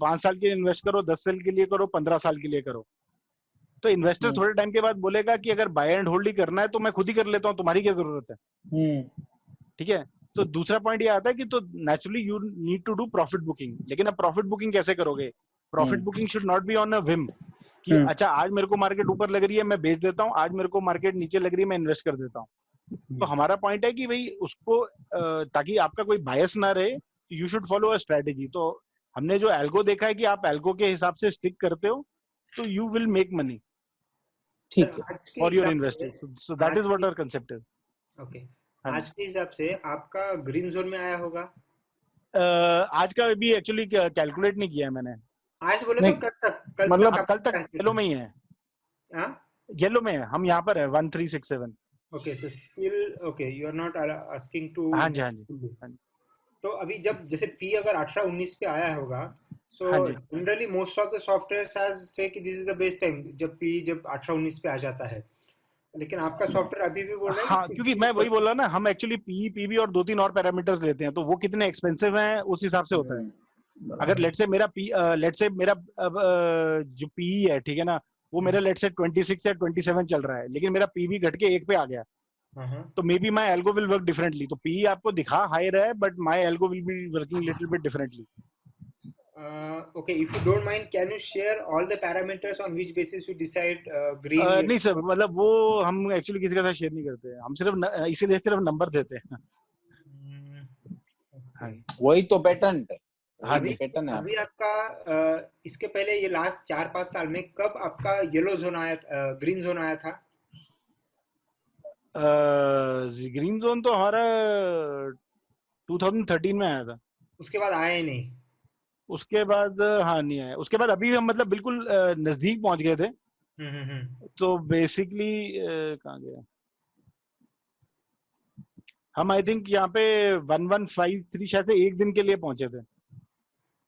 5 साल के लिए इन्वेस्ट करो, 10 साल के लिए करो, 15 साल के लिए करो। तो इन्वेस्टर थोड़े टाइम के बाद बोलेगा कि अगर बाय एंड होल्ड ही करना है तो मैं खुद ही कर लेता हूँ, तुम्हारी क्या जरूरत है। ठीक है, तो दूसरा पॉइंट ये आता है कि तो naturally you need to do profit booking. लेकिन अब प्रॉफिट बुकिंग कैसे करोगे? Profit booking should not be on a whim कि अच्छा आज मेरे को मार्केट ऊपर लग रही है मैं बेच देता हूँ, आज मेरे को मार्केट नीचे लग रही है मैं इन्वेस्ट कर देता हूँ। तो हमारा पॉइंट है कि भाई उसको ताकि आपका कोई बायस ना रहे, you should follow a strategy. तो हमने जो एल्गो देखा है कि आप एल्गो के हिसाब से स्टिक करते हो तो यू विल मेक मनी ठीक है। आज के फॉर योर हिसाब से इन्वेस्टर्स। सो दैट आज इज व्हाट के आवर कंसेप्ट इज। ओके हाँ जी। आज के हिसाब से आपका ग्रीन जोन में आया होगा। आज का भी एक्चुअली कैलकुलेट नहीं किया है मैंने। आज बोले तो नहीं कल तक मतलब हाँ, आपका कल तक ट्रांसफर येलो है। में ही है। हाँ येलो में है, हम यहाँ पर है 1367। Okay so still okay you are not asking to हाँ जी, हाँ जी, हाँ जी, तो अभी जब जैसे पी अगर 18-19 पे आया होगा सो हाँ जी। Generally most of the software has say कि this is the best time जब पी जब 18-19 पे आ जाता है लेकिन आपका सॉफ्टवेयर अभी भी बोल रहा है हाँ, कि क्योंकि 15 मैं वही बोल रहा ना, हम एक्चुअली पीई पीवी और 2-3 और पैरामीटर्स लेते हैं, तो वो कितने एक्सपेंसिव हैं उस हिसाब से होता है। अगर लेट से मेरा जो पीई है, ठीक है ना, वो मेरा लेट से 26 या 27 चल रहा है, लेकिन मेरा पीवी घट के 1 पे आ गया, हाँ तो may be my algo will work differently. तो पीई आपको दिखा हायर है but my algo will be working little bit differently. okay if you don't mind can you share all the parameters on which basis you decide green नहीं sir, yellow मतलब वो हम actually किसी के साथ शेयर नहीं करते हैं, हम सिर्फ इसीलिए सिर्फ नंबर देते हैं। Hmm, हाँ okay वही तो पैटर्न है, वही हाँ अभी तो जी। पैटर्न है अभी आपका। आपका इसके पहले ये लास्ट 4-5 साल में कब आपका येलो जोन आया ग्रीन जोन आया था ग्रीन जोन तो हमारा 2013 में आया था। उसके बाद आया ही नहीं उसके बाद हाँ नहीं आया, उसके बाद अभी हम मतलब बिल्कुल नजदीक पहुंच गए थे। तो बेसिकली कहाँ गया, हम आई थिंक यहाँ पे 1153 शायद से एक दिन के लिए पहुंचे थे।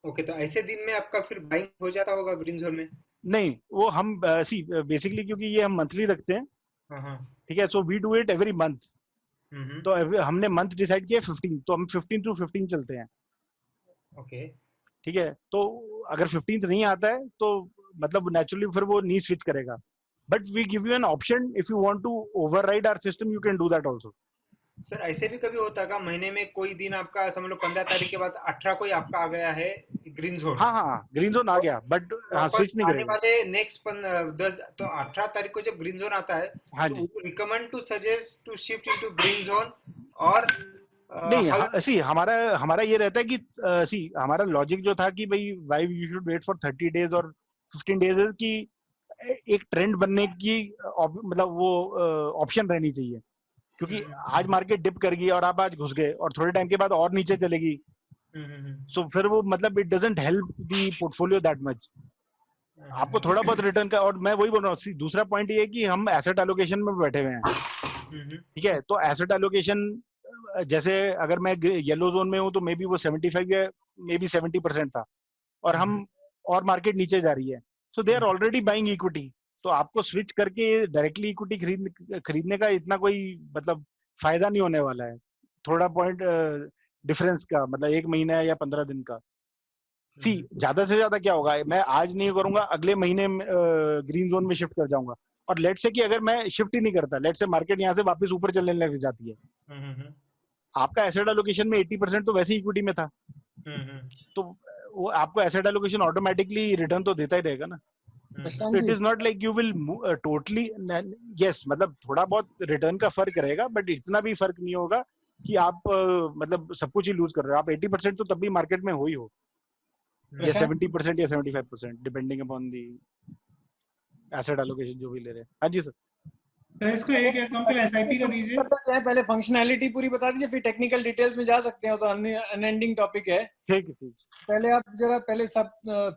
ओके तो ऐसे दिन में आपका फिर बाइंग हो जाता होगा ग्रीन जोन में नहीं, वो हम सी बेसिकली क्योंकि ये हम मंथली रखते हैं, हाँ हाँ ठीक है, so we do it every month. हम्म तो हमने मंथ डिसाइड किया 15, तो हम 15 टू 15 चलते हैं। ओके ठीक है, तो अगर 15th नहीं आता है तो मतलब नेचुरली फिर वो नहीं स्विच करेगा, but we give you an option if you want to override our system, you can do that also. Sir ऐसे भी कभी होता है महीने में कोई दिन आपका समझ लो 15 तारीख के बाद 18 कोई आपका आ गया है ग्रीन जोन हाँ हाँ, ग्रीन जोन आ गया बट हाँ स्विच वापस नहीं आने करेगा। वाले नेक्स्ट 10 तो 18 तारीख को जब ग्रीन जोन आता है हाँ सो जी। Recommend to suggest to shift into green zone और नहीं, सी हमारा हमारा ये रहता है कि सी हमारा लॉजिक जो था कि भाई why you should wait for 30 days और 15 डेज कि एक ट्रेंड बनने की मतलब वो ऑप्शन रहनी चाहिए, क्योंकि आज मार्केट डिप कर गई और आप आज घुस गए और थोड़े टाइम के बाद और नीचे चलेगी, सो फिर वो मतलब it doesn't help the portfolio that much. आपको थोड़ा बहुत रिटर्न का, और मैं वही बोल रहा हूँ, दूसरा पॉइंट ये है कि हम एसेट एलोकेशन में बैठे हुए हैं। ठीक है, तो एसेट एलोकेशन जैसे अगर मैं येलो जोन में हूँ तो मे बी वो 75 या मे बी 70% था, और हम और मार्केट नीचे जा रही है, so they are already buying equity. तो आपको स्विच करके डायरेक्टली इक्विटी खरीदने का इतना कोई मतलब फायदा नहीं होने वाला है, थोड़ा पॉइंट डिफरेंस का मतलब 1 महीना या 15 दिन का। सी ज्यादा से ज्यादा क्या होगा, मैं आज नहीं करूंगा, अगले महीने ग्रीन जोन में शिफ्ट कर जाऊंगा, और लेट से कि अगर मैं शिफ्ट ही नहीं करता, लेट से मार्केट यहाँ से वापस ऊपर चलने लग जाती है, आपका एसेट एलोकेशन में 80% तो वैसे इक्विटी में था, तो वो आपको एसेट एलोकेशन ऑटोमेटिकली रिटर्न तो देता ही रहेगा ना। So it is not like you will totally, yes, मतलब थोड़ा बहुत रिटर्न का फर्क रहेगा, बट इतना भी फर्क नहीं होगा कि आप मतलब सब कुछ ही लूज कर रहे हो। आप 80% तो तब भी मार्केट में हो ही हो, या 70% या 75%, depending upon the asset allocation जो भी ले रहे हैं। हाँ जी सर। तो इसको एक एग्जांपल एसआईपी का दीजिए। पहले फंक्शनैलिटी पूरी बता दीजिए, फिर टेक्निकल डिटेल्स में जा सकते हैं, तो अनएंडिंग टॉपिक है। ठीक है, ठीक। पहले आप जरा पहले सब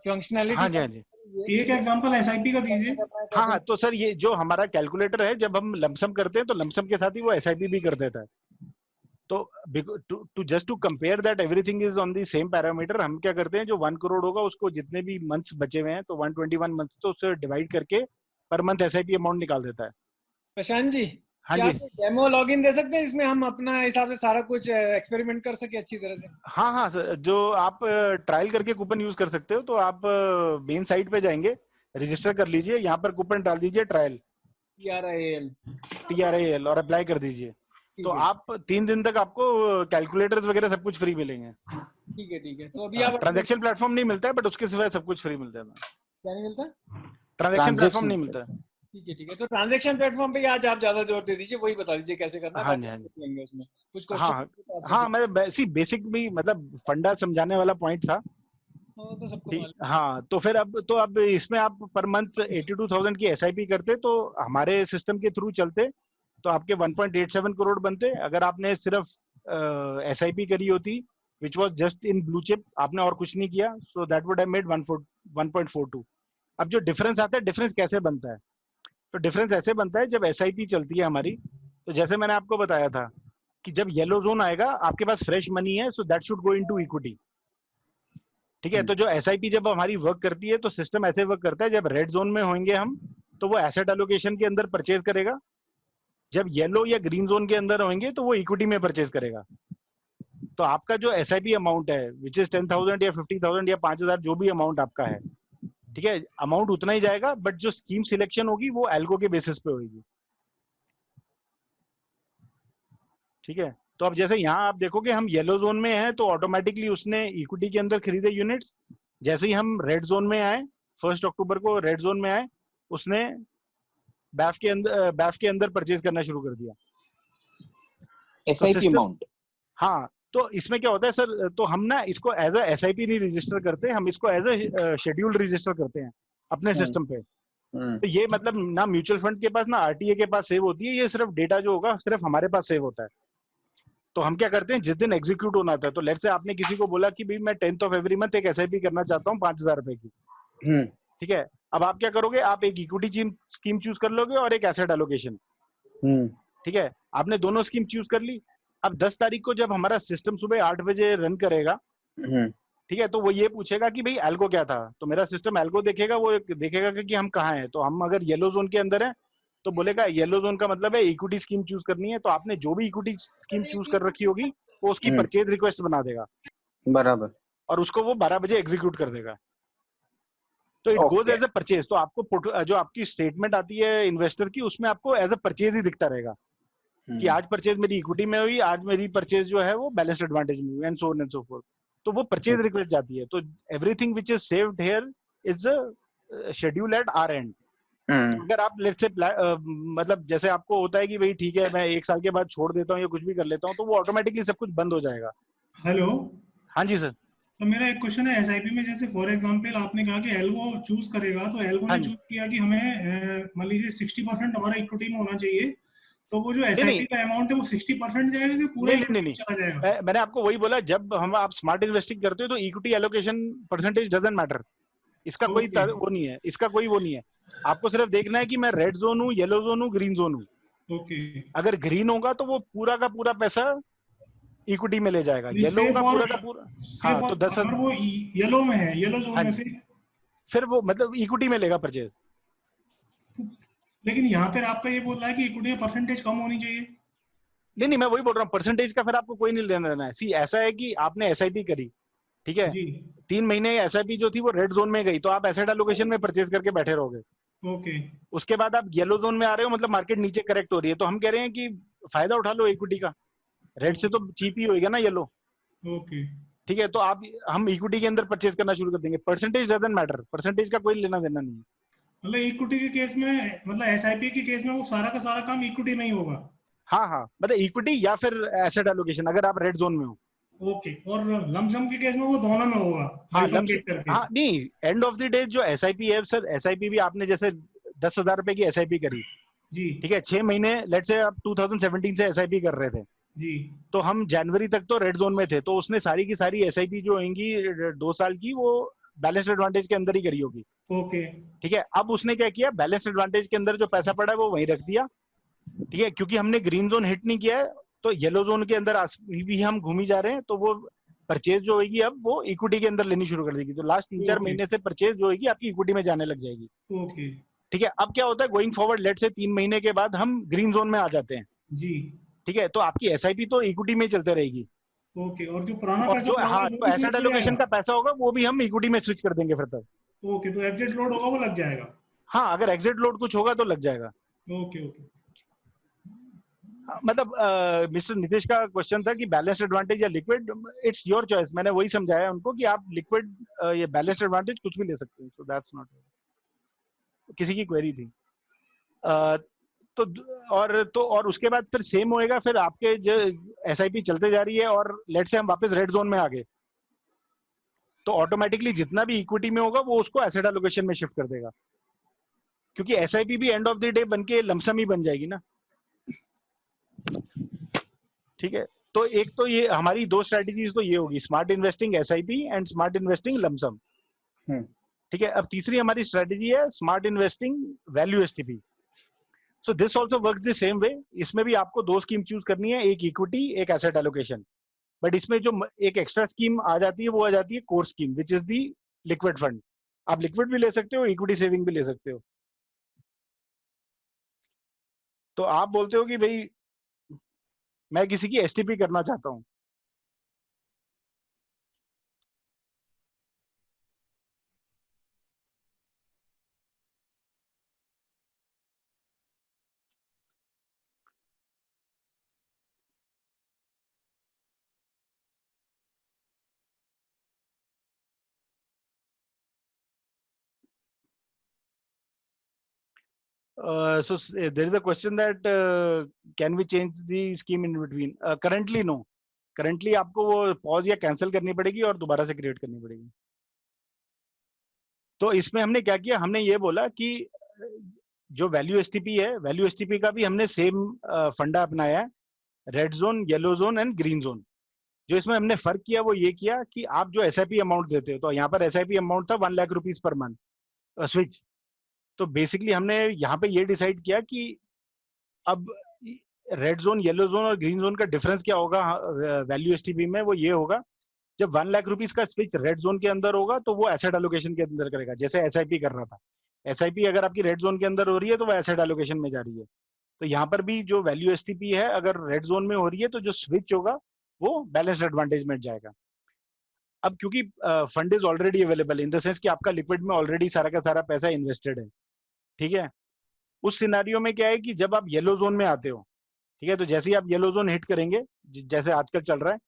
फंक्शनैलिटी। हाँ जी, हाँ जी। एक एग्जांपल एसआईपी का दीजिए। हाँ हाँ, तो सर ये जो हमारा कैलकुलेटर है, जब हम लमसम करते हैं तो लमसम के साथ ही वो एसआईपी भी कर देता है। तो just to compare that everything is on the same parameter, हम क्या करते हैं, जो 1 करोड़ होगा उसको जितने भी मंथ्स बचे हुए हैं, तो 121 मंथ्स, तो उससे डिवाइड करके पर मंथ एसआईपी अमाउंट निकाल देता है। प्रशांत जी, हाँ क्या जी, डेमो लॉगिन दे सकते हैं इसमें, हम अपना हिसाब से सारा कुछ एक्सपेरिमेंट कर सके अच्छी तरह से? हाँ हाँ सर, जो आप ट्रायल करके कूपन यूज कर सकते हो, तो आप मेन साइट पे जाएंगे, रजिस्टर कर लीजिए, यहाँ पर कूपन डाल दीजिए ट्रायल TRAL और अप्लाई कर दीजिए, तो आप 3 दिन तक आपको कैलकुलेटर्स वगैरह सब कुछ फ्री मिलेंगे। ठीक है। तो अभी आप ट्रांजैक्शन प्लेटफॉर्म नहीं मिलता है, बट उसके सिवाय सब कुछ फ्री मिलता है। क्या नहीं मिलता? ट्रांजैक्शन प्लेटफॉर्म नहीं मिलता है। ठीक है। तो ट्रांजैक्शन प्लेटफॉर्म पे आज आप ज्यादा जोर दे दीजिए, वही बता दीजिए कैसे करना है। हाँ जी, हाँ जी। लेंगे उसमें कुछ हाँ, मैं बेसिक भी मतलब फंडा समझाने वाला पॉइंट था। तो सबको हाँ, तो फिर अब इसमें आप पर मंथ 82,000 की एसआईपी करते, तो हमारे सिस्टम के थ्रू चलते तो आपके 1.87 करोड़ बनते। अगर आपने सिर्फ एसआईपी करी होती which was just in blue chip, आपने और कुछ नहीं किया, so that would have made 1.42। अब जो डिफरेंस आता है, डिफरेंस कैसे बनता है, तो डिफरेंस ऐसे बनता है, जब एसआईपी चलती है हमारी, तो जैसे मैंने आपको बताया था कि जब येलो जोन आएगा, आपके पास फ्रेश मनी है, so that should go into equity. ठीक है, तो जो एसआईपी जब हमारी वर्क करती है, तो सिस्टम ऐसे वर्क करता है, जब रेड जोन में होंगे हम, तो वो एसेट एलोकेशन के अंदर परचेज करेगा, जब येलो या ग्रीन जोन के अंदर होंगे तो वो इक्विटी में परचेज करेगा। तो आपका जो एसआईपी अमाउंट है, विच इज 10,000 या 50,000 या 5,000, जो भी अमाउंट आपका है, ठीक है, अमाउंट उतना ही जाएगा, बट जो स्कीम सिलेक्शन होगी वो एल्गो के बेसिस पे होगी। ठीक है, तो अब जैसे यहाँ आप देखोगे हम येलो जोन में हैं, तो ऑटोमेटिकली उसने इक्विटी के अंदर खरीदे यूनिट्स। जैसे ही हम रेड जोन में आए, 1 अक्टूबर को रेड जोन में आए, उसने बैफ के अंदर परचेज करना शुरू कर दिया एसआईपी अमाउंट। हाँ, तो इसमें क्या होता है सर, तो हम ना इसको एज अ एसआईपी नहीं रजिस्टर करते, हम इसको एज अ शेड्यूल रजिस्टर करते हैं अपने सिस्टम पे। तो ये मतलब ना म्यूचुअल फंड के पास ना आरटीए के पास सेव होती है, ये सिर्फ डेटा जो होगा सिर्फ हमारे पास सेव होता है। तो हम क्या करते हैं, जिस दिन एग्जीक्यूट होना था, तो लेट्स से आपने किसी को बोला कि भाई मैं 10th ऑफ एवरी मंथ एक एसआईपी करना चाहता हूँ 5,000 रुपए की। ठीक है, अब आप क्या करोगे, आप एक इक्विटी स्कीम चूज कर लोगे और एक एसेट एलोकेशन। ठीक है, आपने दोनों स्कीम चूज कर ली। अब 10 तारीख को जब हमारा सिस्टम सुबह 8 बजे रन करेगा, ठीक है, तो वो ये पूछेगा कि भाई एल्गो क्या था, तो मेरा सिस्टम एल्गो देखेगा, वो देखेगा कि हम कहाँ हैं। तो हम अगर येलो जोन के अंदर है, तो बोलेगा येलो जोन का मतलब है इक्विटी स्कीम चूज करनी है, तो आपने जो भी इक्विटी स्कीम चूज कर रखी होगी वो उसकी परचेज रिक्वेस्ट बना देगा, बराबर, और उसको वो 12 बजे एग्जीक्यूट कर देगा। तो it goes as a purchase. तो आपको जो आपकी स्टेटमेंट आती है इन्वेस्टर की, उसमें आपको एज अ परचेज ही दिखता रहेगा कि आज परचेज मेरी इक्विटी में हुई, आज मेरी परचेज जो है वो बैलेंस्ड एडवांटेज में हुई, and so on and so forth. तो वो परचेज रिक्वेस्ट जाती है। तो everything which is saved here is schedule at our end. अगर आप लेट्स से मतलब जैसे आपको होता है कि भाई ठीक है मैं 1 साल के बाद छोड़ देता हूँ या कुछ भी कर लेता हूँ, तो वो ऑटोमेटिकली सब कुछ बंद हो जाएगा। हेलो, हाँ जी सर। तो मेरा एक क्वेश्चन है, एसआईपी में जैसे फॉर एग्जांपल आपने कहा कि एल्गो चूज करेगा, तो एल्गो ने चूज किया कि हमें मान लीजिए 60% हमारा इक्विटी में होना चाहिए, तो वो जो एसआईपी का अमाउंट है वो 60% जाएगा कि पूरा नहीं, चला जाएगा? मैंने आपको वही बोला, जब आप स्मार्ट इन्वेस्टिंग करते हो तो equity allocation percentage doesn't matter. इसका कोई वो नहीं है, इसका कोई वो नहीं है। आपको सिर्फ देखना है कि मैं रेड जोन हूँ, येलो जोन हूँ, ग्रीन जोन हूँ। अगर ग्रीन होगा तो वो पूरा का पूरा पैसा इक्विटी में ले जाएगा, येलो का पूरा का पूरा। हाँ, तो 10 अगर वो येलो में है, येलो जोन में, फिर वो मतलब इक्विटी में लेगा परचेज। लेकिन यहाँ पर आपका ये बोल रहा है कि इक्विटी में परसेंटेज कम होनी चाहिए। नहीं, मैं वही बोल रहा हूँ, परसेंटेज का फिर आपको कोई नहीं लेना देना है। सी ऐसा है कि आपने एसआईपी करी, ठीक है, 3 महीने एसआईपी जो थी वो रेड जोन में गई तो आप एसेट एलोकेशन में परचेज करके बैठे रहोगे। ओके उसके बाद आप येलो जोन में आ रहे हो, मतलब मार्केट नीचे करेक्ट हो रही है, तो हम कह रहे हैं कि फायदा उठा लो इक्विटी का, रेड से तो चीप ही होएगा ना येलो। ओके ठीक है, तो आप हम इक्विटी के अंदर परचेज करना शुरू कर देंगे। परसेंटेज डजंट मैटर, परसेंटेज का कोई लेना देना नहीं है। मतलब इक्विटी के केस में, मतलब एसआईपी के केस में वो सारा का सारा काम इक्विटी में ही होगा। हाँ हाँ, मतलब इक्विटी या फिर एसेट एलोकेशन अगर आप रेड जोन में हो। ओके, और लमसम के केस में वो दोनों में होगा, हाँ बाइफरकेट करके। हाँ नहीं, एंड ऑफ द डे जो एसआईपी है सर, एसआईपी भी आपने जैसे 10,000 रुपए की एसआईपी करी, जी ठीक है, 6 महीने लेट्स से आप 2017 से एसआईपी कर रहे थे, जी तो हम जनवरी तक तो रेड जोन में थे, तो उसने सारी की सारी एसआईपी जो होंगी 2 साल की वो बैलेंस एडवांटेज के अंदर ही करी होगी। ओके ठीक है, अब उसने क्या किया, बैलेंस एडवांटेज के अंदर जो पैसा पड़ा है वो वहीं रख दिया। ठीक है, क्योंकि हमने ग्रीन जोन हिट नहीं किया है तो येलो जोन के अंदर भी हम घूमी जा रहे हैं, तो वो परचेज जो होगी अब वो इक्विटी के अंदर लेनी शुरू कर देगी। तो लास्ट 3-4 Okay. महीने से परचेज जो होगी आपकी इक्विटी में जाने लग जाएगी। ओके ठीक है, अब क्या होता है, गोइंग फॉरवर्ड लेट से 3 महीने के बाद हम ग्रीन जोन में आ जाते हैं। जी ठीक है, तो आपकी एसआईपी तो इक्विटी में ही चलते रहेगी, ओके, और जो पुराना और पैसा जो पड़ा हाँ होगा वो तो भी एसेट switch हो एलोकेशन जाएगा। का पैसा होगा वो भी हम इक्विटी में स्विच कर देंगे फिर तक। ओके, तो एग्जिट लोड होगा वो लग जाएगा। हाँ, अगर एग्जिट लोड कुछ होगा तो लग जाएगा। ओके ओके मतलब मिस्टर नीतीश का क्वेश्चन था कि बैलेंस्ड एडवांटेज या लिक्विड, इट्स योर चॉइस। मैंने वही समझाया उनको कि आप लिक्विड या बैलेंस्ड एडवांटेज कुछ भी ले सकते हैं, सो दैट्स नॉट किसी की क्वेरी थी। और उसके बाद फिर सेम होएगा, फिर आपके जो एसआईपी चलते जा रही है और लेट से हम वापस रेड जोन में आ गए तो ऑटोमेटिकली जितना भी इक्विटी में होगा वो उसको एसेट एलोकेशन में शिफ्ट कर देगा, क्योंकि एसआईपी भी एंड ऑफ द डे बन के लमसम ही बन जाएगी ना। ठीक है, तो एक तो ये हमारी 2 स्ट्रेटजीज तो ये होगी, smart investing SIP and smart investing lump sum. ठीक है, अब तीसरी हमारी स्ट्रेटजी है smart investing value STP. So this also works the same way. इसमें भी आपको 2 स्कीम चूज करनी है, एक इक्विटी एक एसेट एलोकेशन। बट इसमें जो एक एक्स्ट्रा स्कीम आ जाती है वो आ जाती है core scheme, which is the liquid fund. आप लिक्विड भी ले सकते हो, इक्विटी सेविंग भी ले सकते हो। तो आप बोलते हो कि भाई मैं किसी की एसटीपी करना चाहता हूँ, so there is a question that can we change the scheme in between? Currently no, currently आपको वो पॉज या कैंसिल करनी पड़ेगी और दोबारा से क्रिएट करनी पड़ेगी। तो इसमें हमने क्या किया, हमने ये बोला कि जो वैल्यू एसटीपी है, वैल्यू एसटीपी का भी हमने सेम फंडा अपनाया है, red zone, yellow zone and green zone. जो इसमें हमने फर्क किया वो ये किया कि आप जो एसआईपी अमाउंट देते हो, तो यहाँ पर एसआईपी अमाउंट था 1 lakh rupees per month switch. तो बेसिकली हमने यहाँ पे ये डिसाइड किया कि अब रेड जोन, येलो जोन और ग्रीन जोन का डिफरेंस क्या होगा वैल्यू एसटीपी में, वो ये होगा जब 1 लाख रुपीज का स्विच रेड जोन के अंदर होगा तो वो एसेट एलोकेशन के अंदर करेगा, जैसे एसआईपी कर रहा था। एसआईपी अगर आपकी रेड जोन के अंदर हो रही है तो वो एसेट एलोकेशन में जा रही है। तो यहाँ पर भी जो वैल्यू एसटीपी है अगर रेड जोन में हो रही है तो जो स्विच होगा वो बैलेंस एडवांटेज में जाएगा। अब क्योंकि fund is already available in the sense कि आपका लिक्विड में ऑलरेडी सारा का सारा पैसा इन्वेस्टेड है। ठीक है, उस सिनारियो में क्या है कि जब आप येलो जोन में आते हो, ठीक है, तो जैसे ही आप येलो जोन हिट करेंगे, जैसे आजकल चल रहा है,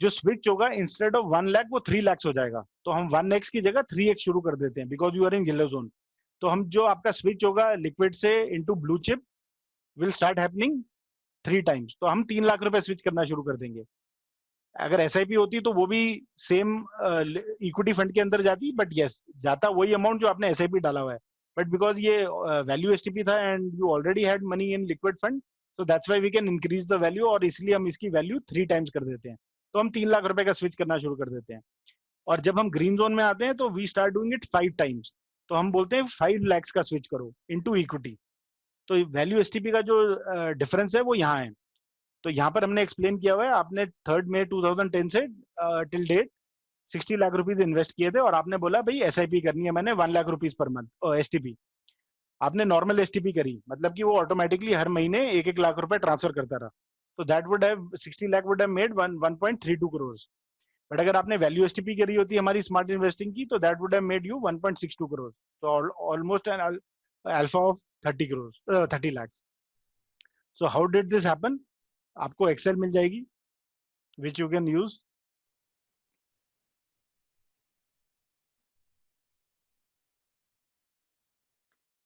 जो स्विच होगा इंस्टेड ऑफ 1 लाख वो 3 लाख हो जाएगा। तो हम 1x की जगह 3x शुरू कर देते हैं because you are in yellow zone. तो हम जो आपका स्विच होगा लिक्विड से into blue chip will start happening 3 times. तो हम 3 लाख रुपए स्विच करना शुरू कर देंगे। अगर एसआईपी होती तो वो भी सेम इक्विटी फंड के अंदर जाती, बट यस जाता वही अमाउंट जो आपने एसआईपी डाला हुआ है। बट बिकॉज ये वैल्यू एसटीपी था and you already had money in liquid fund, so that's why we can increase the value, और इसलिए हम इसकी वैल्यू 3 टाइम्स कर देते हैं। तो हम 3 लाख रुपए का स्विच करना शुरू कर देते हैं। और जब हम ग्रीन जोन में आते हैं तो we start doing it 5 times. तो हम बोलते हैं 5 लाख का स्विच करो इनटू इक्विटी। तो वैल्यू एसटीपी का जो डिफरेंस है वो यहाँ है। तो यहाँ पर हमने एक्सप्लेन किया हुआ है, आपने 3 मई 2010 से till date 60 lakh rupees invest किए थे और आपने बोला भाई एसआईपी करनी है मैंने 1 lakh rupees per month STP. आपने नॉर्मल एसटीपी करी, मतलब कि वो ऑटोमेटिकली हर महीने 1-1 लाख रुपए ट्रांसफर करता रहा। तो that would have 60 lakh would have made 1.32 crore. But अगर आपने वैल्यू एसटीपी करी होती हमारी स्मार्ट इन्वेस्टिंग की, तो that would have made you 1.62 crore, तो almost an alpha of 30 crore 30 lakhs. So how did this happen? आपको एक्सेल मिल जाएगी which you can use.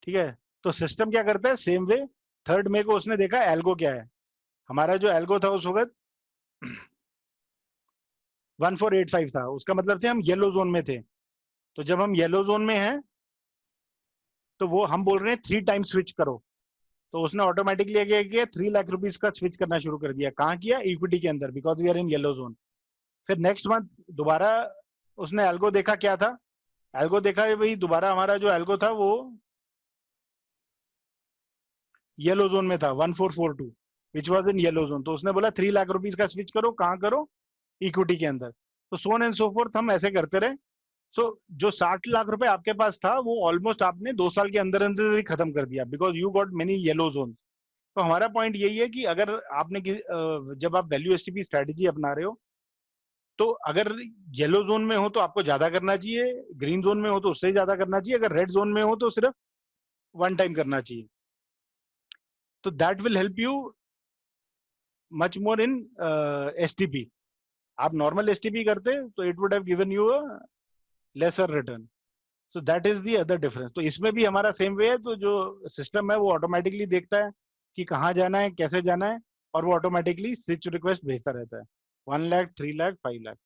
ठीक है, तो सिस्टम क्या करता है, सेम वे 3rd May को उसने देखा एल्गो क्या है, हमारा जो एल्गो था उस वक्त 1485 था, उसका मतलब थे हम येलो जोन में थे। तो जब हम येलो जोन में हैं तो वो हम बोल रहे हैं 3 टाइम्स स्विच करो, तो उसने ऑटोमेटिकली क्या किया 3 लाख रुपीस का स्विच करना शुरू कर दिया। कहाँ किया, इक्विटी के अंदर, because we are in yellow zone. फिर नेक्स्ट मंथ दोबारा उसने एल्गो देखा, क्या था एल्गो देखा भाई, दोबारा हमारा जो एल्गो था वो येलो जोन में था 1442 which was in yellow zone. तो उसने बोला 3 लाख रुपीस का स्विच करो, कहाँ करो, इक्विटी के अंदर। तो सो ऑन एंड सो फोर्थ हम ऐसे करते रहे। सो जो 60 लाख रुपए आपके पास था वो ऑलमोस्ट आपने 2 साल के अंदर अंदर ही खत्म कर दिया, because you got many yellow zone. तो हमारा पॉइंट यही है कि अगर आपने जब आप वैल्यू एसटीपी स्ट्रेटेजी अपना रहे हो, तो अगर येलो जोन में हो तो आपको ज्यादा करना चाहिए, ग्रीन जोन में हो तो उससे ज्यादा करना चाहिए, अगर रेड जोन में हो तो सिर्फ 1 टाइम करना चाहिए। तो that will help you much more in STP. आप नॉर्मल एसटीपी करते तो it would have given you a lesser return. So that is the other difference. तो इसमें भी हमारा सेम वे है, तो जो सिस्टम है वो ऑटोमेटिकली देखता है कि कहाँ जाना है, कैसे जाना है, और वो ऑटोमेटिकली स्विच रिक्वेस्ट भेजता रहता है 1 लाख 3 लाख 5 लाख।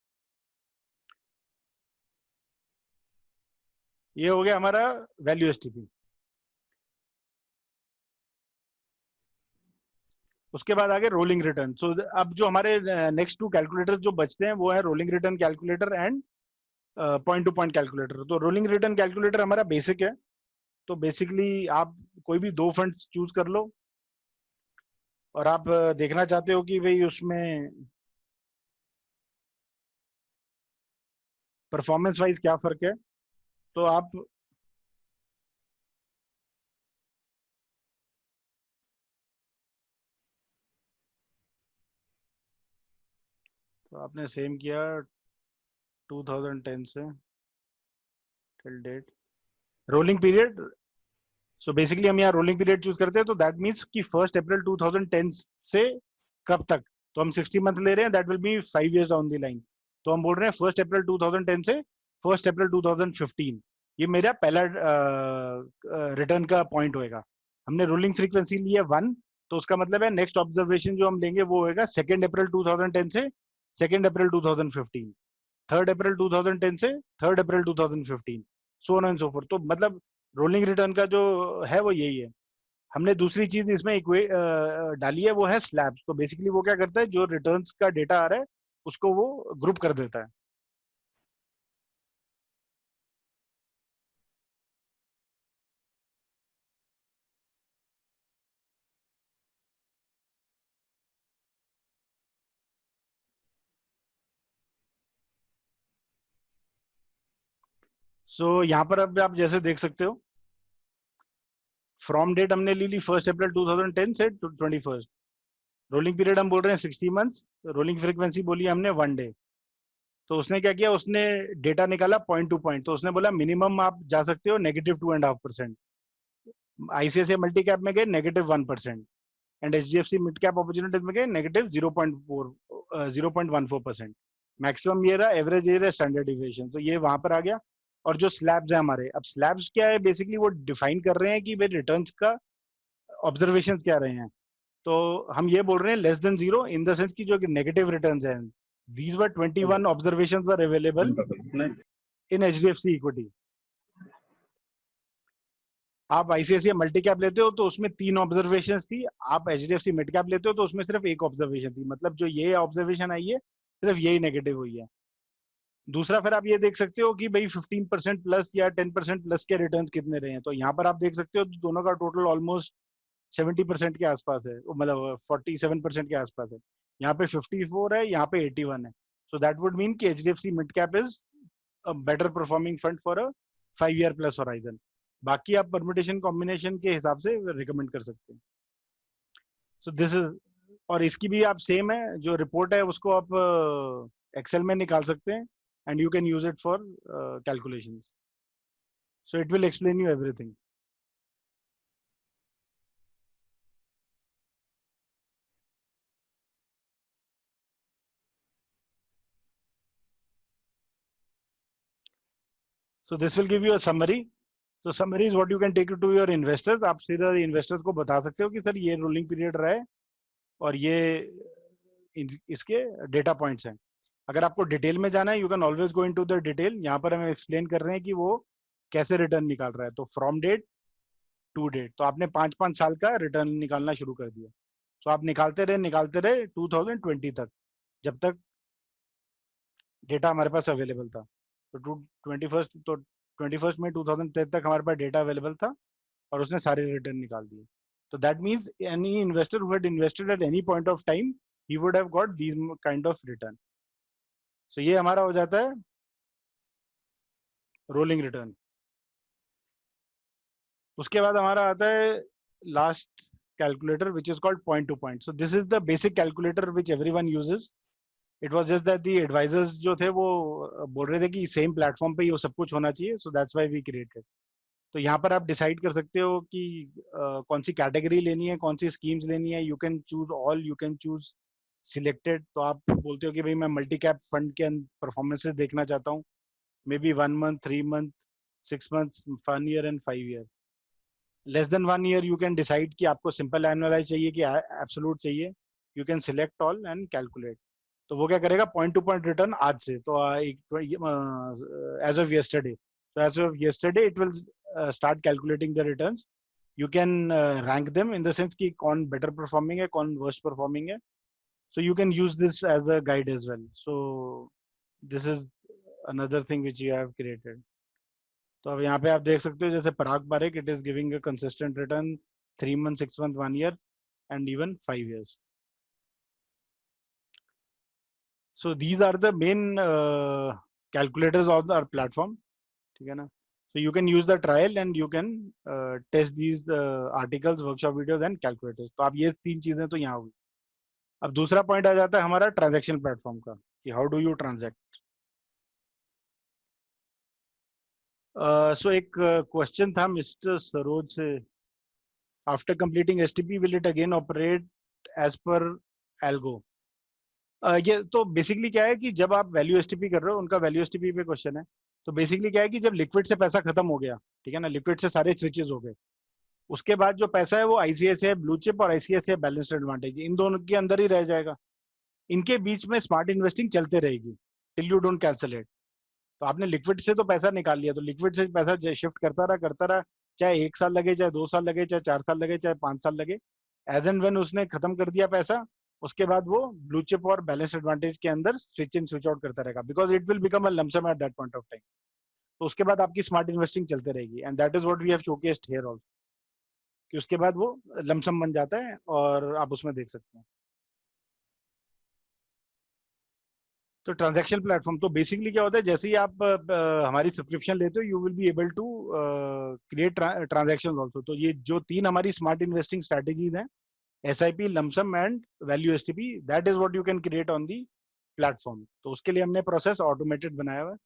ये हो गया हमारा वैल्यू एसटीपी। उसके बाद आगे रोलिंग रिटर्न। सो अब जो हमारे नेक्स्ट 2 कैलकुलेटर जो बचते हैं वो है rolling return calculator and point to point calculator. तो रोलिंग रिटर्न कैलकुलेटर हमारा बेसिक है। तो बेसिकली आप कोई भी 2 फंड चूज कर लो और आप देखना चाहते हो कि भाई उसमें परफॉर्मेंस वाइज क्या फर्क है, तो आपने सेम किया 2010 से till date rolling period. So basically हम यहाँ रोलिंग पीरियड चूज करते हैं, तो दैट मीन्स कि 1 अप्रैल 2010 से कब तक, तो हम 60 मंथ ले रहे हैं, that will be 5 years down the line. तो हम बोल रहे हैं 1 अप्रैल 2010 से 1 अप्रैल 2015, ये मेरा पहला रिटर्न का पॉइंट होएगा। हमने रोलिंग फ्रीक्वेंसी ली है 1, तो उसका मतलब है नेक्स्ट ऑब्जर्वेशन जो हम लेंगे वो होएगा 2 अप्रैल 2010 से 2 अप्रैल 2015, 3 अप्रैल 2010 से 3 अप्रैल 2015, सो ऑन एंड सो फोर्थ। तो मतलब रोलिंग रिटर्न का जो है वो यही है। हमने दूसरी चीज इसमें डाली है वो है स्लैब्स। तो बेसिकली वो क्या करता है, जो रिटर्न्स का डेटा आ रहा है उसको वो ग्रुप कर देता है। सो यहाँ पर अब आप जैसे देख सकते हो, फ्रॉम डेट हमने ली 1 अप्रैल 2010 से 21st। रोलिंग पीरियड हम बोल रहे हैं 60 मंथ्स, रोलिंग फ्रीक्वेंसी बोली हमने 1 डे। तो उसने क्या किया, उसने डेटा निकाला पॉइंट टू पॉइंट। तो उसने बोला मिनिमम आप जा सकते हो -2.5%, आईसीआईसीआई मल्टी कैप में गए -1%, and HDFC mid cap opportunities में गए -0.14%। मैक्सिमम ये रहा, एवरेज ये रहा, स्टैंडर्ड डिविएशन। तो ये वहां पर आ गया। और जो स्लैब्स है हमारे, अब स्लैब्स क्या है, बेसिकली वो डिफाइन कर रहे हैं कि भाई रिटर्न्स का ऑब्जर्वेशन क्या रहे हैं। तो हम ये बोल रहे हैं less than 0 in the sense की जो नेगेटिव रिटर्न्स हैं, these were 21 observations were available in HDFC equity। आप आईसीआईसीआई मल्टी कैप लेते हो तो उसमें 3 ऑब्जर्वेशन थी, आप एचडीएफसी मिड कैप लेते हो तो उसमें सिर्फ 1 ऑब्जर्वेशन थी। मतलब जो ये ऑब्जर्वेशन आई है सिर्फ यही नेगेटिव हुई है। दूसरा फिर आप ये देख सकते हो कि भाई 15% प्लस या 10% प्लस के रिटर्न्स कितने रहे हैं। तो यहाँ पर आप देख सकते हो दोनों का टोटल ऑलमोस्ट 70% के आसपास है, मतलब 47% के आसपास है। यहाँ पे 54 है, यहाँ पे 81 है। सो दैट वुड मीन कि HDFC mid cap is a better performing fund for a 5 year plus horizon. बाकी आप परम्यूटेशन कॉम्बिनेशन के हिसाब से रिकमेंड कर सकते हैं। सो दिस इज, और इसकी भी आप सेम है जो रिपोर्ट है उसको आप एक्सेल में निकाल सकते हैं and you can use it for calculations. So it will explain you everything. So this will give you a summary. So summary is what you can take it to your investors. आप सीधा investors को बता सकते हो कि sir ये rolling period रहा है और ये इसके data points हैं. अगर आपको डिटेल में जाना है you can always go into the detail. यहाँ पर हम explain कर रहे हैं कि वो कैसे रिटर्न निकाल रहा है. तो from date to date. तो आपने 5-5 साल का रिटर्न निकालना शुरू कर दिया. तो आप निकालते रहे 2020 तक, जब तक डेटा हमारे पास अवेलेबल था. तो 21 में 2010 तक हमारे पास डेटा अवेलेबल था और उसने सारे रिटर्न निकाल दिए. तो that means any investor who had invested at any point of time he would have got these kind of return. So ये हमारा हो जाता है रोलिंग रिटर्न. उसके बाद हमारा आता है last calculator which is called point to point. So this is the basic calculator which everyone uses. It was just that the advisors जो थे वो बोल रहे थे कि सेम प्लेटफॉर्म पे ही वो सब कुछ होना चाहिए. So that's why we created. तो यहाँ पर आप डिसाइड कर सकते हो कि कौन सी कैटेगरी लेनी है, कौन सी स्कीम्स लेनी है. You can choose all, you can choose selected. तो आप बोलते हो कि भाई मैं मल्टी कैप फंड के परफॉर्मेंसेस देखना चाहता हूँ, may be 1 month, 3 month, 6 months, 1 year and 5 year. Less than 1 year you can decide कि आपको सिंपल एनुअलाइज चाहिए कि एब्सोल्यूट चाहिए. You can select all and calculate. तो वो क्या करेगा, पॉइंट टू पॉइंट रिटर्न आज से. तो as of yesterday, so as of yesterday it will start calculating the returns. You can rank them in the sense कि कौन better performing है, कौन worst performing है. So you can use this as a guide as well. So this is another thing which you have created. तो अब यहाँ पे आप देख सकते हो जैसे पराग Parekh, it is giving a consistent return 3 months, 6 months, 1 year and even 5 years. So these are the main calculators of our platform. ठीक है ना. So you can use the trial and you can test these articles, workshop videos and calculators. तो आप ये 3 चीजें तो यहाँ होगी. अब दूसरा पॉइंट आ जाता है हमारा ट्रांजैक्शन प्लेटफॉर्म का कि how do you transact. So एक क्वेश्चन था मिस्टर सरोज से. After completing STP will it again operate as per algo. ये तो बेसिकली क्या है कि जब आप वैल्यू एसटीपी कर रहे हो, उनका वैल्यू एसटीपी पे क्वेश्चन है. तो बेसिकली क्या है कि जब लिक्विड से पैसा खत्म हो गया, ठीक है ना, लिक्विड से सारे स्विचेस हो गए, उसके बाद जो पैसा है वो आईसीआईसीआई ब्लू चिप और आईसीआईसीआई बैलेंस्ड एडवांटेज, इन दोनों के अंदर ही रह जाएगा. इनके बीच में स्मार्ट इन्वेस्टिंग चलते रहेगी till you don't cancel it. तो आपने लिक्विड से तो पैसा निकाल लिया, तो लिक्विड से पैसा शिफ्ट करता रहा, चाहे 1 साल लगे, चाहे 2 साल लगे, चाहे 4 साल लगे, चाहे 5 साल लगे. एज एंड व्हेन उसने खत्म कर दिया पैसा, उसके बाद वो ब्लू चिप और बैलेंस एडवांटेज के अंदर स्विच इन स्विच आउट करता रहेगा, because it will become a lump sum at that point of time. तो उसके बाद आपकी स्मार्ट इन्वेस्टिंग चलते रहेगी and that is what we have showcased here also, कि उसके बाद वो लमसम बन जाता है और आप उसमें देख सकते हैं. तो ट्रांजैक्शन प्लेटफॉर्म तो बेसिकली क्या होता है, जैसे ही आप हमारी सब्सक्रिप्शन लेते हो, you will be able to create transactions also. तो ये जो 3 हमारी स्मार्ट इन्वेस्टिंग स्ट्रेटजीज हैं, SIP, lump sum and value STP, that is what you can create on the platform. तो उसके लिए हमने प्रोसेस ऑटोमेटेड बनाया हुआ है.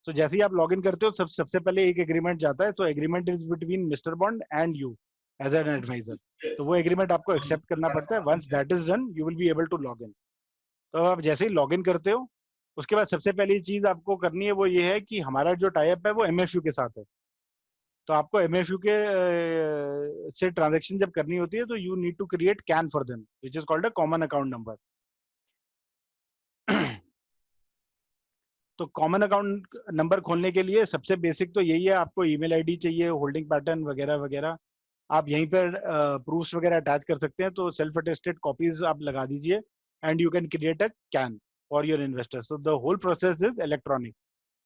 तो जैसे ही आप लॉग इन करते हो, सबसे पहले एक एग्रीमेंट जाता है. तो agreement is between mister Bond and you as an advisor. तो वो एग्रीमेंट आपको एक्सेप्ट करना पड़ता है. Once that is done, you will be able to log in. तो आप जैसे ही लॉग इन करते हो, उसके बाद सबसे पहली चीज आपको करनी है वो ये है कि हमारा जो टाइप है वो एमएफयू के साथ है. तो आपको एमएफयू के से ट्रांजैक्शन जब करनी होती है, तो you need to create CAN for them, which is called a common account number. तो कॉमन अकाउंट नंबर खोलने के लिए सबसे बेसिक तो यही है, आपको ईमेल आईडी चाहिए, होल्डिंग पैटर्न वगैरह वगैरह. आप यहीं पर प्रूफ्स वगैरह अटैच कर सकते हैं. तो सेल्फ अटेस्टेड कॉपीज आप लगा दीजिए and you can create a CAN for your investors. So the whole process is electronic.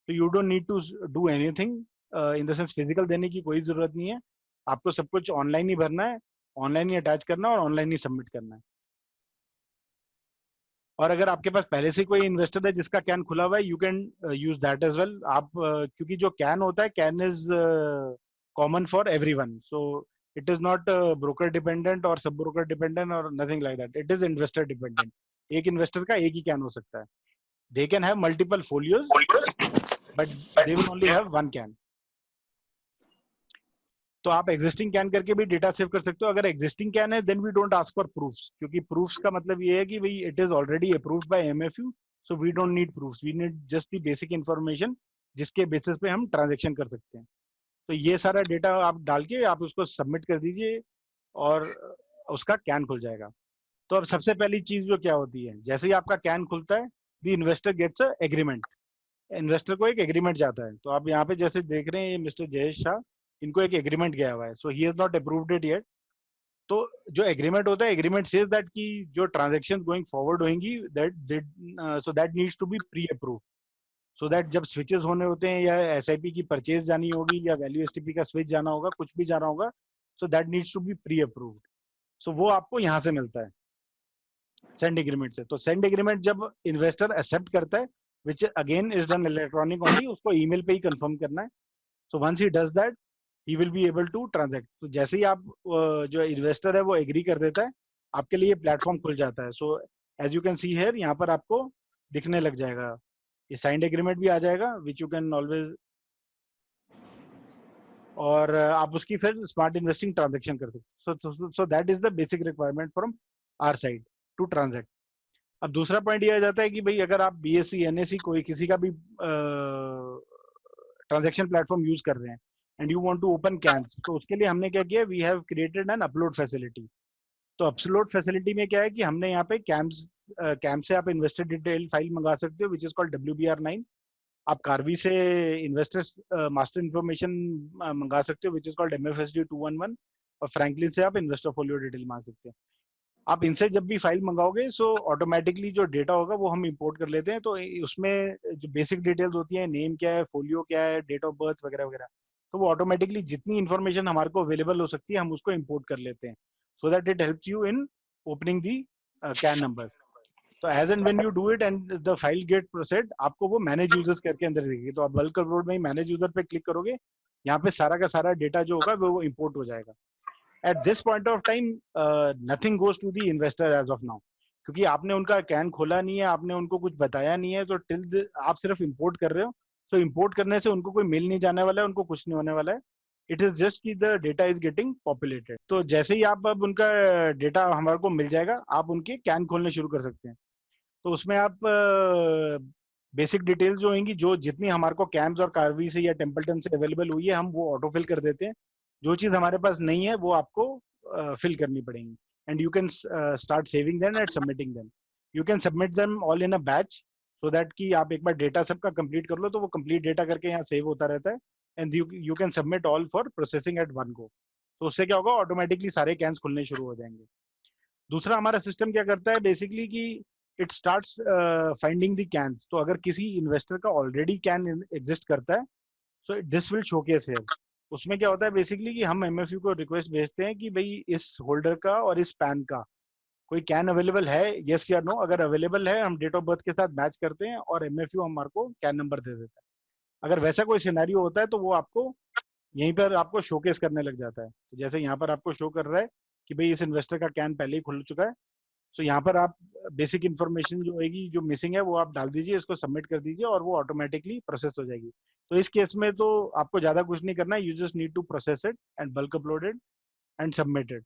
तो you don't need to do anything in the sense physical देने की कोई जरूरत नहीं है. आपको सब कुछ ऑनलाइन ही भरना है, ऑनलाइन ही अटैच करना है और ऑनलाइन ही सबमिट करना है. और अगर आपके पास पहले से कोई इन्वेस्टर है जिसका कैन खुला हुआ है, you can use that as well. आप क्योंकि जो कैन होता है, CAN is common for everyone. So it is not broker dependent और सब ब्रोकर डिपेंडेंट और nothing like that. It is investor dependent. एक इन्वेस्टर का एक ही कैन हो सकता है. They can have multiple folios, but they will only have one can. तो आप एग्जिस्टिंग कैन करके भी डेटा सेव कर सकते हो. अगर एग्जिस्टिंग कैन है then we don't ask for proofs, क्योंकि प्रूफ्स का मतलब ये है कि भाई it is already approved by MFU, so we don't need proofs, we need just the basic information जिसके बेसिस पे हम ट्रांजैक्शन कर सकते हैं. तो ये सारा डेटा आप डाल के आप उसको सबमिट कर दीजिए और उसका कैन खुल जाएगा. तो अब सबसे पहली चीज जो क्या होती है, जैसे ही आपका कैन खुलता है the investor gets a agreement. Investor को एक एग्रीमेंट जाता है. तो आप यहाँ पे जैसे देख रहे हैं मिस्टर जयेश शाह, इनको एक एग्रीमेंट गया हुआ है. So he has not approved it yet. तो जो एग्रीमेंट होता है, एग्रीमेंट सेज दैट कि जो ट्रांजैक्शन गोइंग फॉरवर्ड होंगी so that needs to be pre approve, so that जब स्विचेस होने होते हैं या एसआईपी की परचेज जानी होगी या वैल्यू एसटीपी का स्विच जाना होगा, कुछ भी जाना होगा, so that needs to be pre approved. So वो आपको यहाँ से मिलता है सेंड एग्रीमेंट से. तो सेंड एग्रीमेंट जब इन्वेस्टर एक्सेप्ट करता है, which again is done electronic only, उसको ईमेल पे ही कंफर्म करना है. सो वंस ही does that he will be able to transact. तो जैसे ही आप जो इन्वेस्टर है वो एग्री कर देता है, आपके लिए प्लेटफॉर्म खुल जाता है. So as you can see here, यहाँ पर आपको दिखने लग जाएगा, ये साइंड एग्रीमेंट भी आ जाएगा विच यू कैन ऑलवेज, और आप उसकी फिर स्मार्ट इन्वेस्टिंग ट्रांजेक्शन कर सकते. So that is the basic requirement from our side to transact. अब दूसरा पॉइंट ये आ जाता है कि भाई अगर आप बीएससी एनएससी कोई किसी का भी ट्रांजेक्शन प्लेटफॉर्म यूज कर रहे हैं and you want to open cans, तो उसके लिए हमने क्या किया, we have created an upload facility. तो अपलोड फैसिलिटी में क्या है कि हमने यहाँ पे कैम्प से आप इन्वेस्टर डिटेल फाइल मंगा सकते हो, विच इज कॉल्ड WBR9. आप कार्वी से इन्वेस्टर मास्टर इन्फॉर्मेशन मंगा सकते हो, विच इज कॉल्ड MFSD 211. और फ्रैंकलिन से आप इन्वेस्टर फोलियो डिटेल मांग सकते हैं. आप इनसे जब भी फाइल मंगाओगे सो ऑटोमेटिकली जो डेटा होगा वो हम इंपोर्ट कर लेते हैं. तो उसमें जो बेसिक डिटेल्स होती है, नेम क्या है, फोलियो क्या है, डेट ऑफ बर्थ वगैरह वगैरह, तो वो ऑटोमेटिकली जितनी इन्फॉर्मेशन हमारे को अवेलेबल हो सकती है हम उसको इंपोर्ट कर लेते हैं, so that it helps you in opening the CAN number. तो as and when you do it and the file get processed, आपको वो मैनेज यूजर्स करके अंदर दिखेगी. तो आप बल्क अपलोड में ही मैनेज यूजर पे क्लिक करोगे, यहाँ पे सारा का सारा डेटा जो होगा वो इंपोर्ट हो जाएगा. At this point of time nothing goes to the investor as of now, क्योंकि आपने उनका कैन खोला नहीं है, आपने उनको कुछ बताया नहीं है. तो टिल आप सिर्फ इंपोर्ट कर रहे हो. तो इंपोर्ट करने से उनको कोई मेल नहीं जाने वाला है, उनको कुछ नहीं होने वाला है. इट इज जस्ट कि the data is getting populated. तो जैसे ही आप अब उनका डेटा हमारे को मिल जाएगा, आप उनके कैन खोलने शुरू कर सकते हैं. तो उसमें आप बेसिक डिटेल्स जो होंगी, जो जितनी हमारे को कैम्स और कार्वी से या टेम्पल्टन से अवेलेबल हुई है, हम वो ऑटो फिल कर देते हैं. जो चीज हमारे पास नहीं है वो आपको फिल करनी पड़ेगी. And you can start saving them and submitting them. You can submit them all in a batch, so that कि आप एक बार डेटा सबका कंप्लीट कर लो तो वो कंप्लीट डेटा करके यहाँ सेव होता रहता है. And you can submit all for processing eight one go. तो उससे क्या होगा, ऑटोमेटिकली सारे कैन्स खुलने शुरू हो जाएंगे. दूसरा हमारा सिस्टम क्या करता है बेसिकली कि it starts finding the cans. तो अगर किसी इन्वेस्टर का ऑलरेडी कैन एग्जिस्ट करता है, so this will showcase here. उसमें क्या होता है बेसिकली कि हम एमएफयू को रिक्वेस्ट भेजते हैं कि भाई इस होल्डर का और इस पैन का कोई कैन अवेलेबल है, यस या नो. अगर अवेलेबल है हम डेट ऑफ बर्थ के साथ मैच करते हैं और एमएफयू हमारे को कैन नंबर दे देता है. अगर वैसा कोई सिनेरियो होता है तो वो आपको यहीं पर आपको शोकेस करने लग जाता है. तो जैसे यहाँ पर आपको शो कर रहा है कि भाई इस इन्वेस्टर का कैन पहले ही खुल चुका है. सो यहाँ पर आप बेसिक इन्फॉर्मेशन जो होगी, जो मिसिंग है, वो आप डाल दीजिए, इसको सबमिट कर दीजिए और वो ऑटोमेटिकली प्रोसेस हो जाएगी. तो इस केस में तो आपको ज्यादा कुछ नहीं करना है. You just need to process it and bulk upload it and submit it.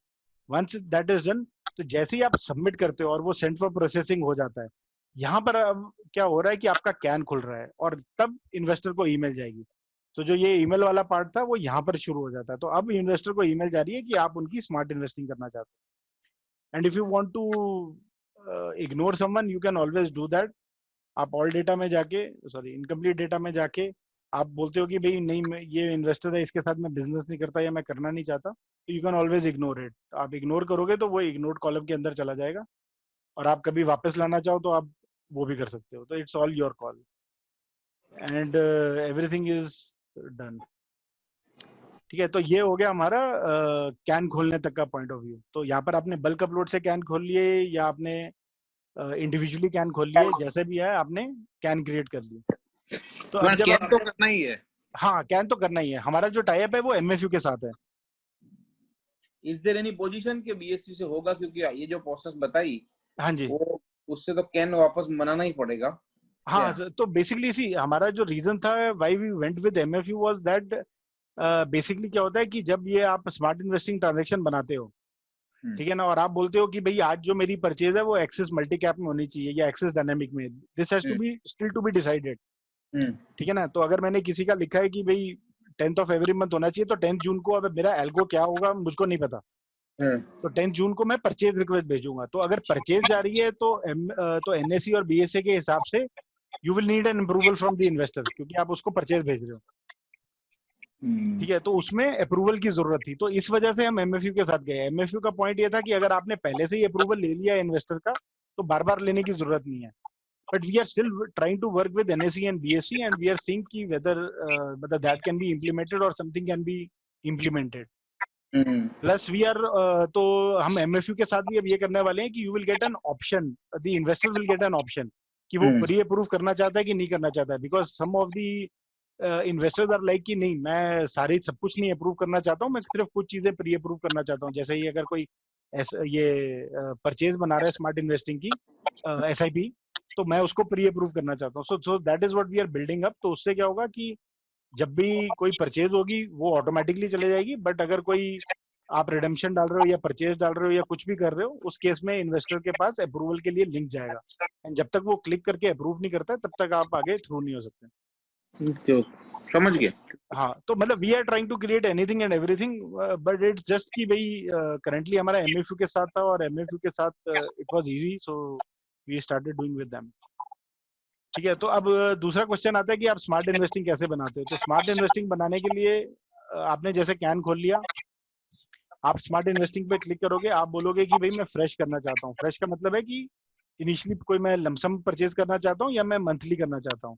Once that is done, तो जैसे ही आप सबमिट करते हो और वो सेंड फॉर प्रोसेसिंग हो जाता है, यहाँ पर अब क्या हो रहा है कि आपका कैन खुल रहा है और तब इन्वेस्टर को ईमेल जाएगी. तो जो ये ईमेल वाला पार्ट था वो यहाँ पर शुरू हो जाता है. तो अब इन्वेस्टर को ईमेल जा रही है कि आप उनकी स्मार्ट इन्वेस्टिंग करना चाहते हो. And if you want to ignore someone, you can always do that. आप ऑल डेटा में जाके, सॉरी इनकम्प्लीट डेटा में जाके आप बोलते हो कि भाई नहीं, ये इन्वेस्टर है, इसके साथ मैं बिजनेस नहीं करता या मैं करना नहीं चाहता, तो you can always ignore it. आप इग्नोर करोगे तो वो इग्नोर्ड कॉलम के अंदर चला जाएगा, और आप कभी वापस लाना चाहो तो आप वो भी कर सकते हो. तो it's all your call and everything is done. ठीक है, तो ये हो गया हमारा कैन खोलने तक का पॉइंट ऑफ व्यू. तो यहाँ पर आपने बल्क अपलोड से कैन खोल लिए या आपने इंडिविजुअली कैन खोल लिए, जैसे भी है आपने कैन क्रिएट कर ली. तो अब जब कैन तो करना ही है. हाँ, कैन तो करना ही है. हमारा जो टाई अप है वो एमएफयू के साथ है. इज देयर एनी पोजीशन के बीएससी से होगा, क्योंकि ये जो प्रोसेस बताई, हाँ जी, वो उससे तो कैन वापस बनाना ही पड़ेगा. हाँ तो बेसिकली सी हमारा जो रीजन था why we went with MFU was that basically क्या होता है कि जब ये आप स्मार्ट इन्वेस्टिंग ट्रांजैक्शन बनाते हो, ठीक है ना, और आप बोलते हो कि भाई आज जो मेरी परचेज है वो एक्सिस मल्टी कैप में होनी चाहिए या एक्सिस डायनेमिक में, this has to be still to be decided, ठीक है ना। तो अगर मैंने किसी का लिखा है कि भाई 10th ऑफ एवरी मंथ होना चाहिए, तो 10th जून को अब मेरा एल्गो क्या होगा मुझको नहीं पता, तो 10th जून को मैं परचेज रिक्वेस्ट भेजूंगा। तो अगर परचेज जा रही है तो एनएससी और बीएसए के हिसाब से you will need an approval from the investor, क्योंकि आप उसको परचेज भेज रहे हो, ठीक है। तो उसमें अप्रूवल की जरूरत थी, तो इस वजह से हम एमएफयू के साथ गए। एमएफयू का पॉइंट ये था कि अगर आपने पहले से ही अप्रूवल ले लिया इन्वेस्टर का तो बार बार लेने की जरूरत नहीं है, but we are still trying to work with NSC and BSC and we are seeing कि वेदर मतलब दैट कैन बी इम्प्लीमेंटेड और something can be implemented. Plus we are तो हम एमएफयू के साथ भी अब ये करने वाले हैं कि you will get an option, the investor will get an option कि वो प्री अप्रूव करना चाहता है कि नहीं करना चाहता है, because some of the investors are like कि नहीं मैं सारी सब कुछ नहीं अप्रूव करना चाहता हूँ, मैं सिर्फ कुछ चीजें प्री अप्रूव करना चाहता हूँ। जैसे ही अगर कोई ये परचेज बना रहा है स्मार्ट इन्वेस्टिंग की एसआईपी, तो मैं उसको प्री अप्रूव करना चाहता हूँ। So that is what we are building up. तो उससे क्या होगा कि जब भी कोई परचेज होगी वो ऑटोमेटिकली चले जाएगी, बट अगर कोई आप रिडेम्पशन डाल रहे हो या परचेज डाल रहे हो या कुछ भी कर रहे हो, उस केस में इन्वेस्टर के पास अप्रूवल के लिए लिंक जाएगा, एंड जब तक वो क्लिक करके अप्रूव नहीं करता है तब तक आप आगे थ्रू नहीं हो सकते। समझ गया। हाँ, तो मतलब we are trying to create anything and everything, but it's just कि भाई करंटली हमारा एमएफयू के साथ था और एमएफयू के साथ it was easy, so we started doing with them, ठीक है। तो अब दूसरा क्वेश्चन आता है कि आप स्मार्ट इन्वेस्टिंग कैसे बनाते हो। तो स्मार्ट इन्वेस्टिंग बनाने के लिए आपने जैसे कैन खोल लिया, आप स्मार्ट इन्वेस्टिंग पे क्लिक करोगे, आप बोलोगे कि भाई मैं फ्रेश करना चाहता हूँ। फ्रेश का मतलब है कि इनिशियली कोई मैं लमसम परचेज करना चाहता हूँ या मैं मंथली करना चाहता हूँ।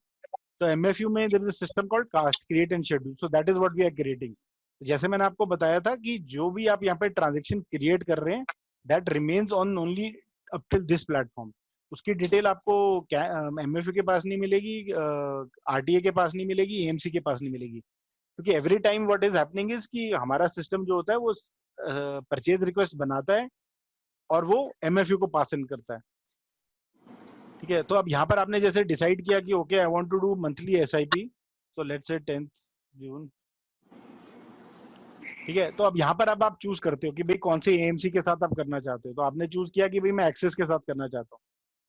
तो एमएफयू में there is a system called cast create and schedule, so that is what we are creating. जैसे मैंने आपको बताया था कि जो भी आप यहाँ पे ट्रांजेक्शन क्रिएट कर रहे हैं that remains on only up till this platform. उसकी डिटेल आपको एमएफयू के पास नहीं मिलेगी, आरटीए के पास नहीं मिलेगी, एएमसी के पास नहीं मिलेगी, क्योंकि every time what is happening is कि हमारा सिस्टम जो होता है वो परचेज रिक्वेस्ट बनाता है और वो एमएफयू को पास इन करता है, ठीक है। तो अब यहाँ पर आपने जैसे डिसाइड किया कि okay I want to do monthly SIP, so let's say 10th जून, ठीक है। तो अब यहाँ पर अब आप चूज करते हो कि भाई कौन से एएमसी के साथ आप करना चाहते हो। तो आपने चूज किया कि भाई मैं एक्सेस के साथ करना चाहता हूँ,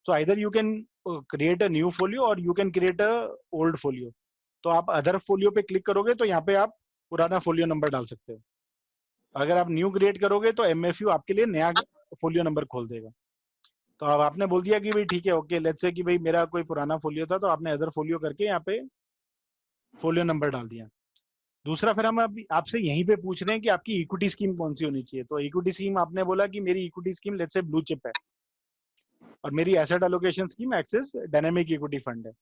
so either you can create a new folio और you can create a old folio. तो आप अदर फोलियो पे क्लिक करोगे तो यहाँ पे आप पुराना फोलियो नंबर डाल सकते हो। अगर आप न्यू क्रिएट करोगे तो एमएफयू आपके लिए नया फोलियो नंबर खोल देगा। तो अब आपने बोल दिया कि भाई ठीक है ओके, लेट्स से कि भाई मेरा कोई पुराना फोलियो था, तो आपने अदर फोलियो करके यहाँ पे फोलियो नंबर डाल दिया। दूसरा फिर हम अभी आपसे यहीं पे पूछ रहे हैं कि आपकी इक्विटी स्कीम कौन सी होनी चाहिए। तो इक्विटी स्कीम आपने बोला कि मेरी equity scheme let's say blue chip है और मेरी asset allocation scheme axis dynamic equity fund है,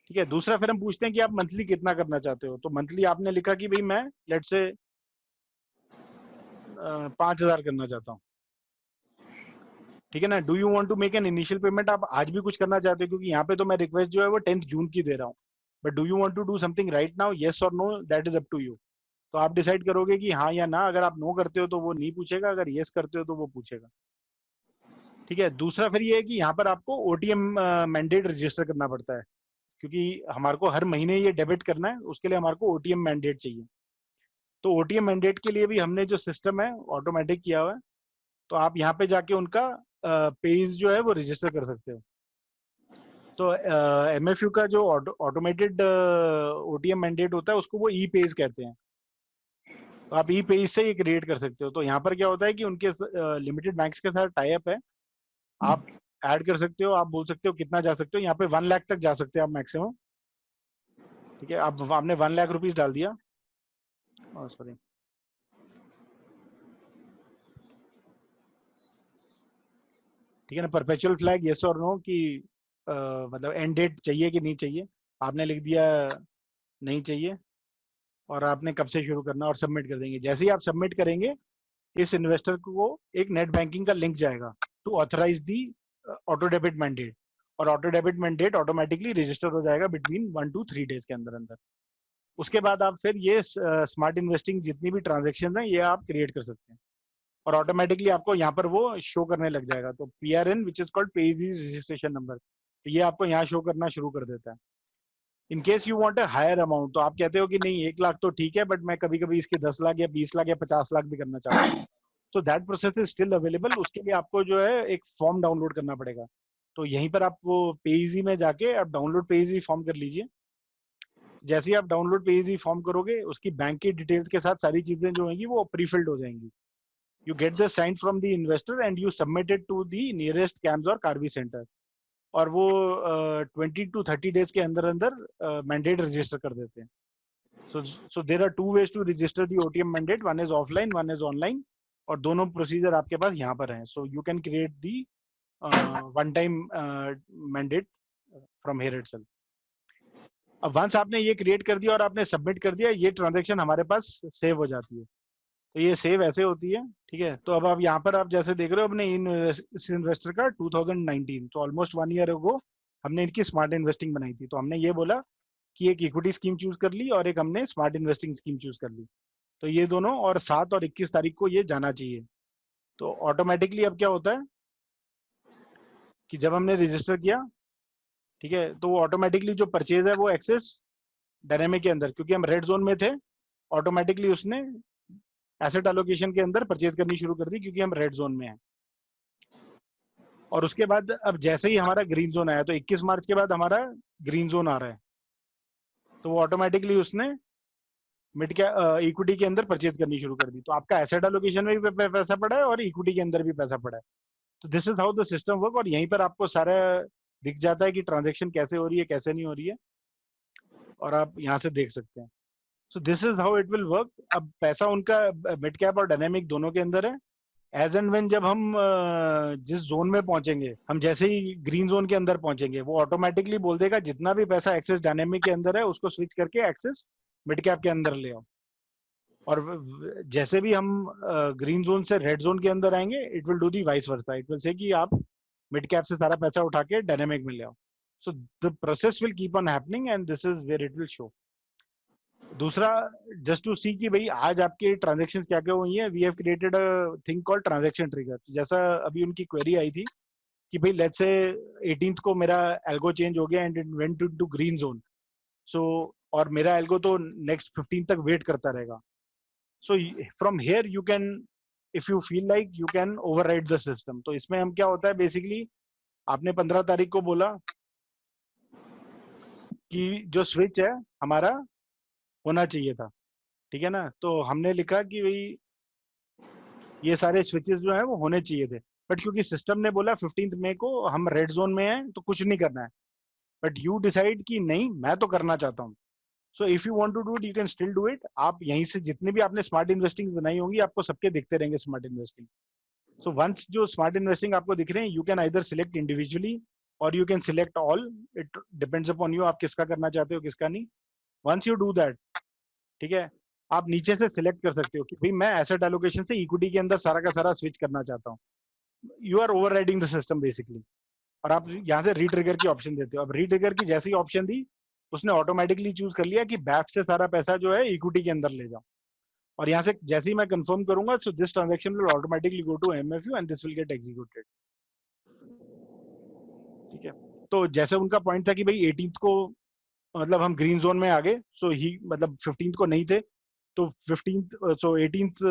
ठीक है। दूसरा फिर हम पूछते हैं कि आप मंथली कितना करना चाहते हो। तो मंथली आपने लिखा कि भाई मैं लेट्स से 5,000 करना चाहता हूँ, ठीक है ना। Do you want to make an initial payment, आप आज भी कुछ करना चाहते हो, क्योंकि यहाँ पे तो मैं रिक्वेस्ट जो है वो 10th जून की दे रहा हूँ, but do you want to do something right now, yes और no, that is up to you. तो आप डिसाइड करोगे कि हाँ या ना। अगर आप नो करते हो तो वो नहीं पूछेगा, अगर येस करते हो तो वो पूछेगा, ठीक है। दूसरा फिर ये है कि यहाँ पर आपको ओटीएम मैंडेट रजिस्टर करना पड़ता है, क्योंकि हमारे को हर महीने ये डेबिट करना है, उसके लिए हमारे को ओटीएम मैंडेट चाहिए। तो ओटीएम मैंडेट के लिए भी हमने जो सिस्टम है ऑटोमेटिक किया हुआ है, तो आप यहाँ पे जाके उनका पेज जो है वो रजिस्टर कर सकते हो। तो एमएफयू का जो ऑटोमेटेड ओटीएम मैंडेट होता है उसको वो ई पेज कहते हैं, तो आप ई पेज से ये क्रिएट कर सकते हो। तो यहाँ पर क्या होता है कि उनके लिमिटेड बैंक्स के साथ टाई अप है, आप ऐड कर सकते हो, आप बोल सकते हो कितना जा सकते हो, यहाँ पे 1 लाख तक जा सकते हो आप मैक्सिमम, ठीक है। आप आपने 1 लाख रुपीज डाल दिया, सॉरी ठीक है ना। परपेचुअल फ्लैग येस और नो कि मतलब एंड डेट चाहिए कि नहीं चाहिए, आपने लिख दिया नहीं चाहिए, और आपने कब से शुरू करना और सबमिट कर देंगे। जैसे ही आप सबमिट करेंगे इस इन्वेस्टर को एक नेट बैंकिंग का लिंक जाएगा to authorise the auto debit mandate, और auto debit mandate automatically register हो जाएगा बिटवीन 1 to 3 days के अंदर अंदर। उसके बाद आप फिर ये स्मार्ट इन्वेस्टिंग जितनी भी ट्रांजेक्शन है ये आप क्रिएट कर सकते हैं, और ऑटोमेटिकली आपको यहाँ पर वो शो करने लग जाएगा। तो PRN विच इज कॉल्ड पे इजी रजिस्ट्रेशन नंबर, तो ये आपको यहाँ शो करना शुरू कर देता है। In case you want a higher amount, तो आप कहते हो कि नहीं 1 लाख तो ठीक है, बट मैं कभी कभी इसके 10 लाख या 20 लाख या 50 लाख भी करना चाहता हूँ, तो that process is still available. उसके लिए आपको जो है एक फॉर्म डाउनलोड करना पड़ेगा। तो यहीं पर आप वो पेइजी में जाके आप डाउनलोड पेइजी फॉर्म कर लीजिए। जैसे ही आप डाउनलोड पेइजी फॉर्म करोगे, उसकी बैंक की डिटेल्स के साथ सारी चीजें जो होंगी वो प्रीफिल्ड हो जाएंगी। You get the sign from the investor and you submit it to the nearest CAMS or Carby center, और वो 20 to 30 days के अंदर अंदर मैंडेट रजिस्टर कर देते हैं। so there are 2 ways to register the OTM mandate, one is offline, one is online, और दोनों प्रोसीजर आपके पास यहाँ पर हैं। so you can create the one time mandate from here itself. अब वंस आपने ये क्रिएट कर दिया और आपने सबमिट कर दिया, ये ट्रांजेक्शन हमारे पास सेव हो जाती है। तो ये सेव ऐसे होती है, ठीक है। तो अब आप यहाँ पर आप जैसे देख रहे हो अपने इस इन्वेस्टर का 2019, तो ऑलमोस्ट 1 ईयर अगो हमने इनकी स्मार्ट इन्वेस्टिंग बनाई थी। तो हमने ये बोला कि एक इक्विटी स्कीम चूज कर ली और एक हमने स्मार्ट इन्वेस्टिंग स्कीम चूज कर ली। तो ये दोनों, और 7 और 21 तारीख को ये जाना चाहिए। तो ऑटोमेटिकली अब क्या होता है कि जब हमने रजिस्टर किया, ठीक है, तो वो ऑटोमेटिकली जो परचेज है वो एक्सेस डायनेमिक के अंदर, क्योंकि हम रेड जोन में थे, ऑटोमेटिकली उसने एसेट एलोकेशन के अंदर परचेज करनी शुरू कर दी, क्योंकि हम रेड जोन में हैं। और उसके बाद अब जैसे ही हमारा ग्रीन जोन आया, तो 21 मार्च के बाद हमारा ग्रीन जोन आ रहा है, तो वो ऑटोमेटिकली उसने मिड के इक्विटी के अंदर परचेज करनी शुरू कर दी। तो आपका एसेट एलोकेशन में भी पैसा पड़ा है और इक्विटी के अंदर भी पैसा पड़ा है। तो this is how the system work, और यहीं पर आपको सारा दिख जाता है कि ट्रांजेक्शन कैसे हो रही है, कैसे नहीं हो रही है, और आप यहाँ से देख सकते हैं। सो this is how it will work. अब पैसा उनका मिड कैप और डायनेमिक दोनों के अंदर है। एज एंड व्हेन जब हम जिस जोन में पहुंचेंगे, हम जैसे ही ग्रीन जोन के अंदर पहुंचेंगे, वो ऑटोमेटिकली बोल देगा जितना भी पैसा एक्सेस डायनेमिक के अंदर है उसको स्विच करके एक्सेस मिड कैप के अंदर ले आओ। और जैसे भी हम ग्रीन जोन से रेड जोन के अंदर आएंगे, it will do the vice versa. It will say कि आप मिड कैप से सारा पैसा उठा के डायनेमिक में ले आओ। So the process will keep on happening and this is where it will show. दूसरा, जस्ट टू सी कि भाई आज आपके ट्रांजेक्शन क्या क्या हुई है, we have created a thing called transaction trigger. जैसा अभी उनकी क्वेरी आई थी कि भाई लेट्स से 18th को मेरा एल्गो चेंज हो गया and it went to green zone, so और मेरा एल्गो तो नेक्स्ट 15 तक वेट करता रहेगा। So from here you can, if you feel like, you can override the system. तो इसमें हम क्या होता है, बेसिकली आपने 15 तारीख को बोला कि जो स्विच है हमारा होना चाहिए था, ठीक है ना। तो हमने लिखा कि भाई ये सारे स्विचेस जो है वो होने चाहिए थे, बट क्योंकि सिस्टम ने बोला 15 मई को हम रेड जोन में हैं तो कुछ नहीं करना है, बट यू डिसाइड कि नहीं मैं तो करना चाहता हूँ। So if you want to do it you can still do it. आप यहीं से जितने भी आपने स्मार्ट इन्वेस्टिंग बनाई होंगी आपको सबके दिखते रहेंगे स्मार्ट इन्वेस्टिंग। सो वंस जो स्मार्ट इन्वेस्टिंग आपको दिख रहे हैं, you can either select individually और you can select all, it depends upon you, आप किसका करना चाहते हो किसका नहीं। वंस यू डू दैट, ठीक है, आप नीचे से सिलेक्ट कर सकते हो कि भाई मैं एसेट एलोकेशन से इक्विटी के अंदर सारा का सारा स्विच करना चाहता हूँ। You are overriding the system basically, और आप यहाँ से रीट्रिगर की ऑप्शन देते हो। अब रीट्रिगर की जैसी ऑप्शन दी, उसने ऑटोमेटिकली चूज कर लिया कि बैक से सारा पैसा जो है इक्विटी के अंदर ले जाओ, और यहाँ से जैसे ही मैं कंफर्म करूंगा, so this transaction will automatically go to MFU and this will get executed, ठीक है। तो जैसे उनका पॉइंट था कि भाई 18th को मतलब हम ग्रीन जोन में आ गए, सो ही मतलब 15th को नहीं थे, तो 18th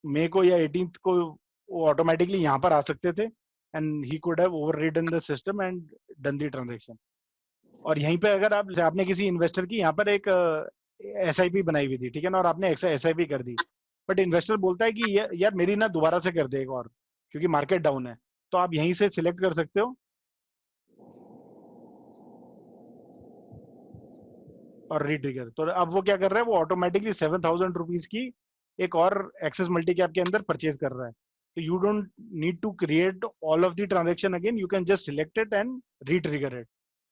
मई को या 18th को वो ऑटोमेटिकली यहाँ पर आ सकते थे and he could have overridden the system and done the transaction. और यहीं पे अगर आप, आपने किसी इन्वेस्टर की यहाँ पर एक एसआईपी बनाई हुई थी, ठीक है ना, और आपने एसआईपी कर दी, बट इन्वेस्टर बोलता है कि यार मेरी ना दोबारा से कर दे एक और, क्योंकि मार्केट डाउन है, तो आप यहीं से सिलेक्ट कर सकते हो और रीट्रिगर। तो अब वो क्या कर रहा है, वो ऑटोमेटिकली 7,000 रुपीज की एक और एक्सेस मल्टी कैप के अंदर परचेज कर रहा है। तो you don't need to create all of the transaction again, you can just select it and retrigger it.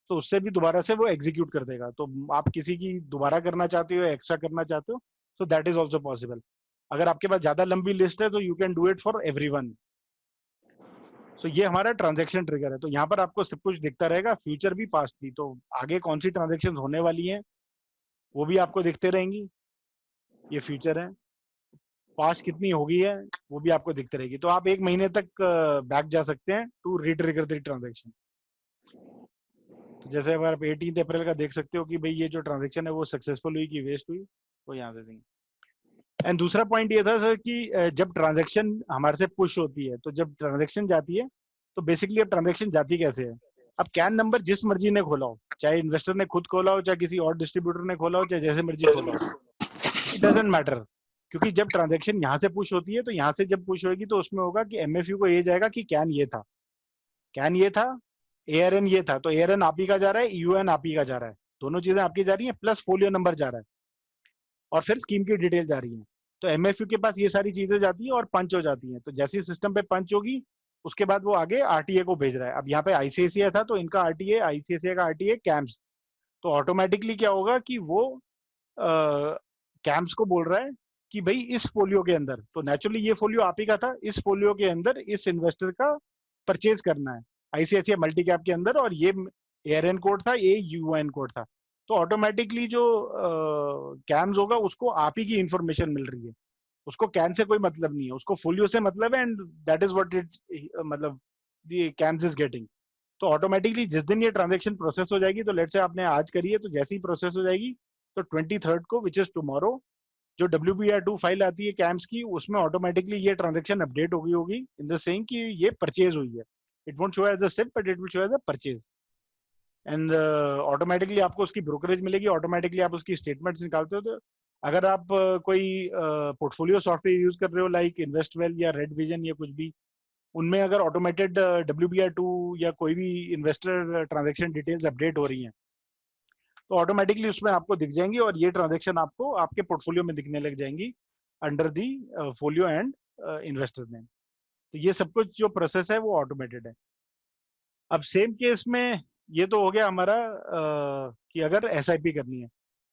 तो उससे भी दोबारा से वो एग्जीक्यूट कर देगा। तो आप किसी की दोबारा करना चाहते हो, एक्स्ट्रा करना चाहते हो, so that is also possible. अगर आपके पास ज्यादा लंबी लिस्ट है तो you can do it for everyone. So ये हमारा ट्रांजैक्शन ट्रिगर है। तो यहाँ पर आपको सब कुछ दिखता रहेगा, फ्यूचर भी पास्ट भी। तो आगे कौन सी ट्रांजैक्शन होने वाली है वो भी आपको दिखते रहेंगी, ये फ्यूचर है। पास्ट कितनी होगी है वो भी आपको दिखते रहेगी। तो आप 1 महीने तक बैक जा सकते हैं टू रीट्रिगर द ट्रांजैक्शन। तो जैसे अगर आप 18 अप्रैल का देख सकते हो कि भाई ये जो ट्रांजेक्शन है वो सक्सेसफुल हुई कि वेस्ट हुई, वो यहाँ दे देंगे। एंड दूसरा पॉइंट ये था सर कि जब ट्रांजेक्शन हमारे से पुश होती है, तो जब ट्रांजेक्शन जाती है तो बेसिकली अब ट्रांजेक्शन जाती कैसे है। अब कैन नंबर जिस मर्जी ने खोला हो, चाहे इन्वेस्टर ने खुद खोला हो, चाहे किसी और डिस्ट्रीब्यूटर ने खोला हो, चाहे जैसे मर्जी खोला हो, इट डजेंट मैटर। क्योंकि जब ट्रांजेक्शन यहाँ से पुश होती है तो यहाँ से जब पुश होगी तो उसमें होगा कि एमएफयू को ये जाएगा कि कैन ये था, कैन ये था, एआरएन ये था, तो एआरएन आप ही का जा रहा है, यूएन आप ही का जा रहा है, दोनों चीजें आपकी जा रही हैं, प्लस फोलियो नंबर जा रहा है और फिर स्कीम की डिटेल जा रही है। तो एमएफयू के पास ये सारी चीजें जाती हैं और पंच हो जाती हैं। तो जैसे ही सिस्टम पे पंच होगी उसके बाद वो आगे आरटीए को भेज रहा है। अब यहाँ पे आईसीआईसीआई था तो इनका आरटीए, आईसीआईसीआई का आरटीए कैम्स, तो ऑटोमेटिकली क्या होगा कि वो कैम्स को बोल रहा है कि भाई इस फोलियो के अंदर, तो नेचुरली ये फोलियो आप ही का था, इस फोलियो के अंदर इस इन्वेस्टर का परचेज करना है आईसीआईसीआई मल्टी कैप के अंदर, और ये एआरएन कोड था, ये यूएन कोड था। तो ऑटोमेटिकली जो कैम्स होगा उसको आप ही की इंफॉर्मेशन मिल रही है, उसको कैन से कोई मतलब नहीं है, उसको फोलियो से मतलब है, and that is what it मतलब द कैम्स इज गेटिंग। तो ऑटोमेटिकली जिस दिन ये ट्रांजेक्शन प्रोसेस हो जाएगी, तो लेट से आपने आज करी है, तो जैसे ही प्रोसेस हो जाएगी तो 23rd को, विच इज टुमारो, जो WBR2 फाइल आती है कैम्स की, उसमें ऑटोमेटिकली ये ट्रांजेक्शन अपडेट हो गई होगी इन द सेइंग कि ये परचेज हुई है। It won't show as a SIP but it will show as a purchase, and automatically आपको उसकी ब्रोकरेज मिलेगी, ऑटोमेटिकली आप उसकी स्टेटमेंट्स निकालते हो। तो अगर आप कोई पोर्टफोलियो सॉफ्टवेयर यूज कर रहे हो लाइक इन्वेस्टवेल या रेड विजन या कुछ भी, उनमें अगर ऑटोमेटेड WBR2 या कोई भी इन्वेस्टर ट्रांजेक्शन डिटेल्स अपडेट हो रही हैं तो ऑटोमेटिकली उसमें आपको दिख जाएंगी और ये ट्रांजेक्शन आपको आपके पोर्टफोलियो में दिखने लग जाएंगी under the folio and investor name. तो ये सब कुछ जो प्रोसेस है वो ऑटोमेटेड है। अब सेम केस में ये तो हो गया हमारा कि अगर एसआईपी करनी है,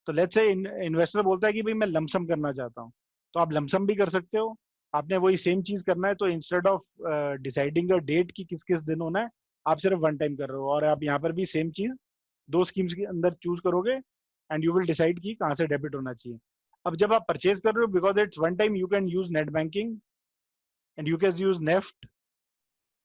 तो लेट्स से इन्वेस्टर बोलता है कि भाई मैं लमसम करना चाहता हूँ, तो आप लमसम भी कर सकते हो। आपने वही सेम चीज करना है, तो instead of deciding a date की किस किस दिन होना है, आप सिर्फ वन टाइम कर रहे हो, और आप यहाँ पर भी सेम चीज दो स्कीम्स के अंदर चूज करोगे एंड यू विल डिसाइड कि कहाँ से डेबिट होना चाहिए। अब जब आप परचेज कर रहे हो, because it's one time, you can use net banking and you can use NEFT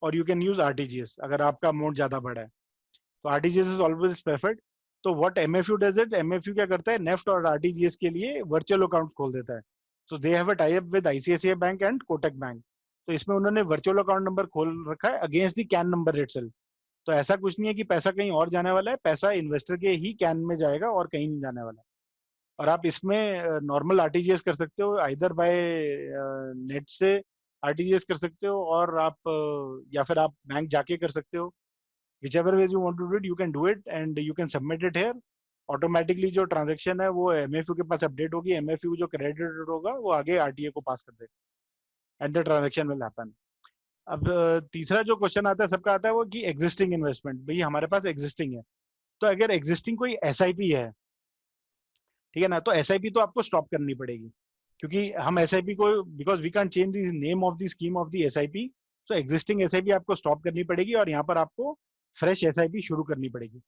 और यू कैन यूज आरटीजीएस अगर आपका अमाउंट ज्यादा बड़ा है, तो आरटीजीएस इज ऑलवेज प्रेफर्ड। तो व्हाट एमएफयू डज इट, एमएफयू क्या करता है, नेफ्ट और आरटीजीएस के लिए वर्चुअल अकाउंट खोल देता है। So they have a tie up with ICICI bank and Kotak bank, तो इसमें उन्होंने वर्चुअल अकाउंट नंबर खोल रखा है against the CAN number itself. तो ऐसा कुछ नहीं है कि पैसा कहीं और जाने वाला है, पैसा इन्वेस्टर के ही कैन में जाएगा और कहीं नहीं जाने वाला। और आप इसमें नॉर्मल आरटीजीएस कर सकते हो, आइदर बाय नेट से आरटीजीएस कर सकते हो, और आप या फिर आप बैंक जाके कर सकते हो। whichever way you want to do it, you can do it and you can submit it here. Automatically जो ट्रांजेक्शन है वो एमएफयू के पास अपडेट होगी, एमएफयू जो क्रेडिटेड होगा वो आगे आरटीए को पास कर देगा and the transaction will happen. अब तीसरा जो क्वेश्चन आता है सबका आता है वो कि एग्जिस्टिंग इन्वेस्टमेंट, भाई हमारे पास एग्जिस्टिंग है, तो अगर एग्जिस्टिंग कोई एसआईपी है, ठीक है ना, तो एसआईपी तो आपको स्टॉप करनी पड़ेगी, क्योंकि हम एसआईपी को, because we can change the name of the scheme of the SIP, so existing SIP आपको स्टॉप करनी पड़ेगी और यहाँ पर आपको फ्रेश एसआईपी शुरू करनी पड़ेगी।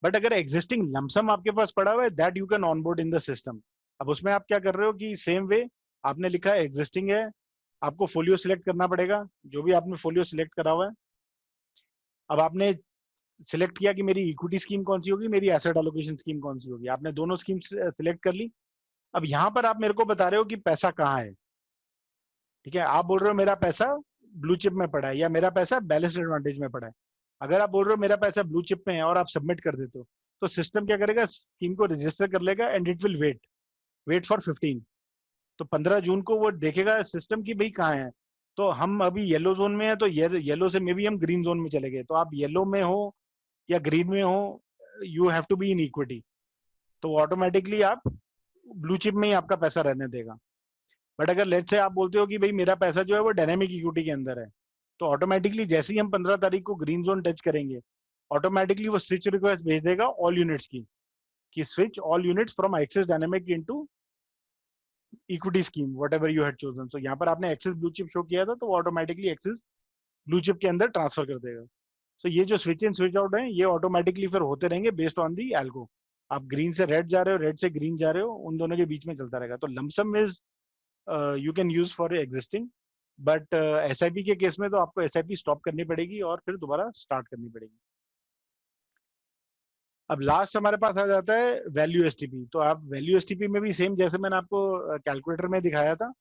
बट अगर एग्जिस्टिंग लमसम आपके पास पड़ा हुआ है, that you can onboard in the system. अब उसमें आप क्या कर रहे हो कि सेम वे आपने लिखा है एग्जिस्टिंग है, आपको फोलियो सिलेक्ट करना पड़ेगा, जो भी आपने फोलियो सिलेक्ट करा हुआ है। अब आपने सिलेक्ट किया कि मेरी इक्विटी स्कीम कौन सी होगी, मेरी एसेट एलोकेशन स्कीम कौन सी होगी, आपने दोनों स्कीम सिलेक्ट कर ली। अब यहाँ पर आप मेरे को बता रहे हो कि पैसा कहाँ है, ठीक है, आप बोल रहे हो मेरा पैसा ब्लू चिप में पड़ा है या मेरा पैसा बैलेंस्ड एडवांटेज में पड़ा है। अगर आप बोल रहे हो मेरा पैसा ब्लू चिप में है और आप सबमिट कर देते हो, तो सिस्टम क्या करेगा, स्कीम को रजिस्टर कर लेगा and it will wait for 15। तो 15 जून को वो देखेगा सिस्टम की भाई कहाँ है। तो हम अभी येलो जोन में है, तो येलो से मे भी हम ग्रीन जोन में चले गए, तो आप येलो में हो या ग्रीन में हो, you have to be in equity, तो ऑटोमेटिकली आप ब्लू चिप में ही आपका पैसा रहने देगा। बट अगर लेट से आप बोलते हो कि भाई मेरा पैसा जो है वो डायनेमिक इक्विटी के अंदर है, तो ऑटोमेटिकली जैसे ही हम 15 तारीख को ग्रीन जोन टच करेंगे, ऑटोमेटिकली वो स्विच रिक्वेस्ट भेज देगा ऑल यूनिट्स की, कि switch all units from Axis dynamic into equity scheme whatever you had chosen. So यहाँ पर आपने एक्सिस ब्लू चिप शो किया था, तो वो ऑटोमेटिकली एक्सिस ब्लू चिप के अंदर ट्रांसफर कर देगा। सो ये जो स्विच इन स्विच आउट है, ये ऑटोमेटिकली फिर होते रहेंगे बेस्ड ऑन दी एल्गो। आप ग्रीन से रेड जा रहे हो, रेड से ग्रीन जा रहे हो, उन दोनों के बीच में चलता रहेगा। तो lump sum is you can use for existing, but SIP के केस में तो आपको एसआईपी स्टॉप करनी पड़ेगी और फिर दोबारा स्टार्ट करनी पड़ेगी। अब लास्ट हमारे पास आ जाता है वैल्यू एसटीपी। तो आप वैल्यू एसटीपी में भी सेम जैसे मैंने आपको कैलकुलेटर में दिखाया था,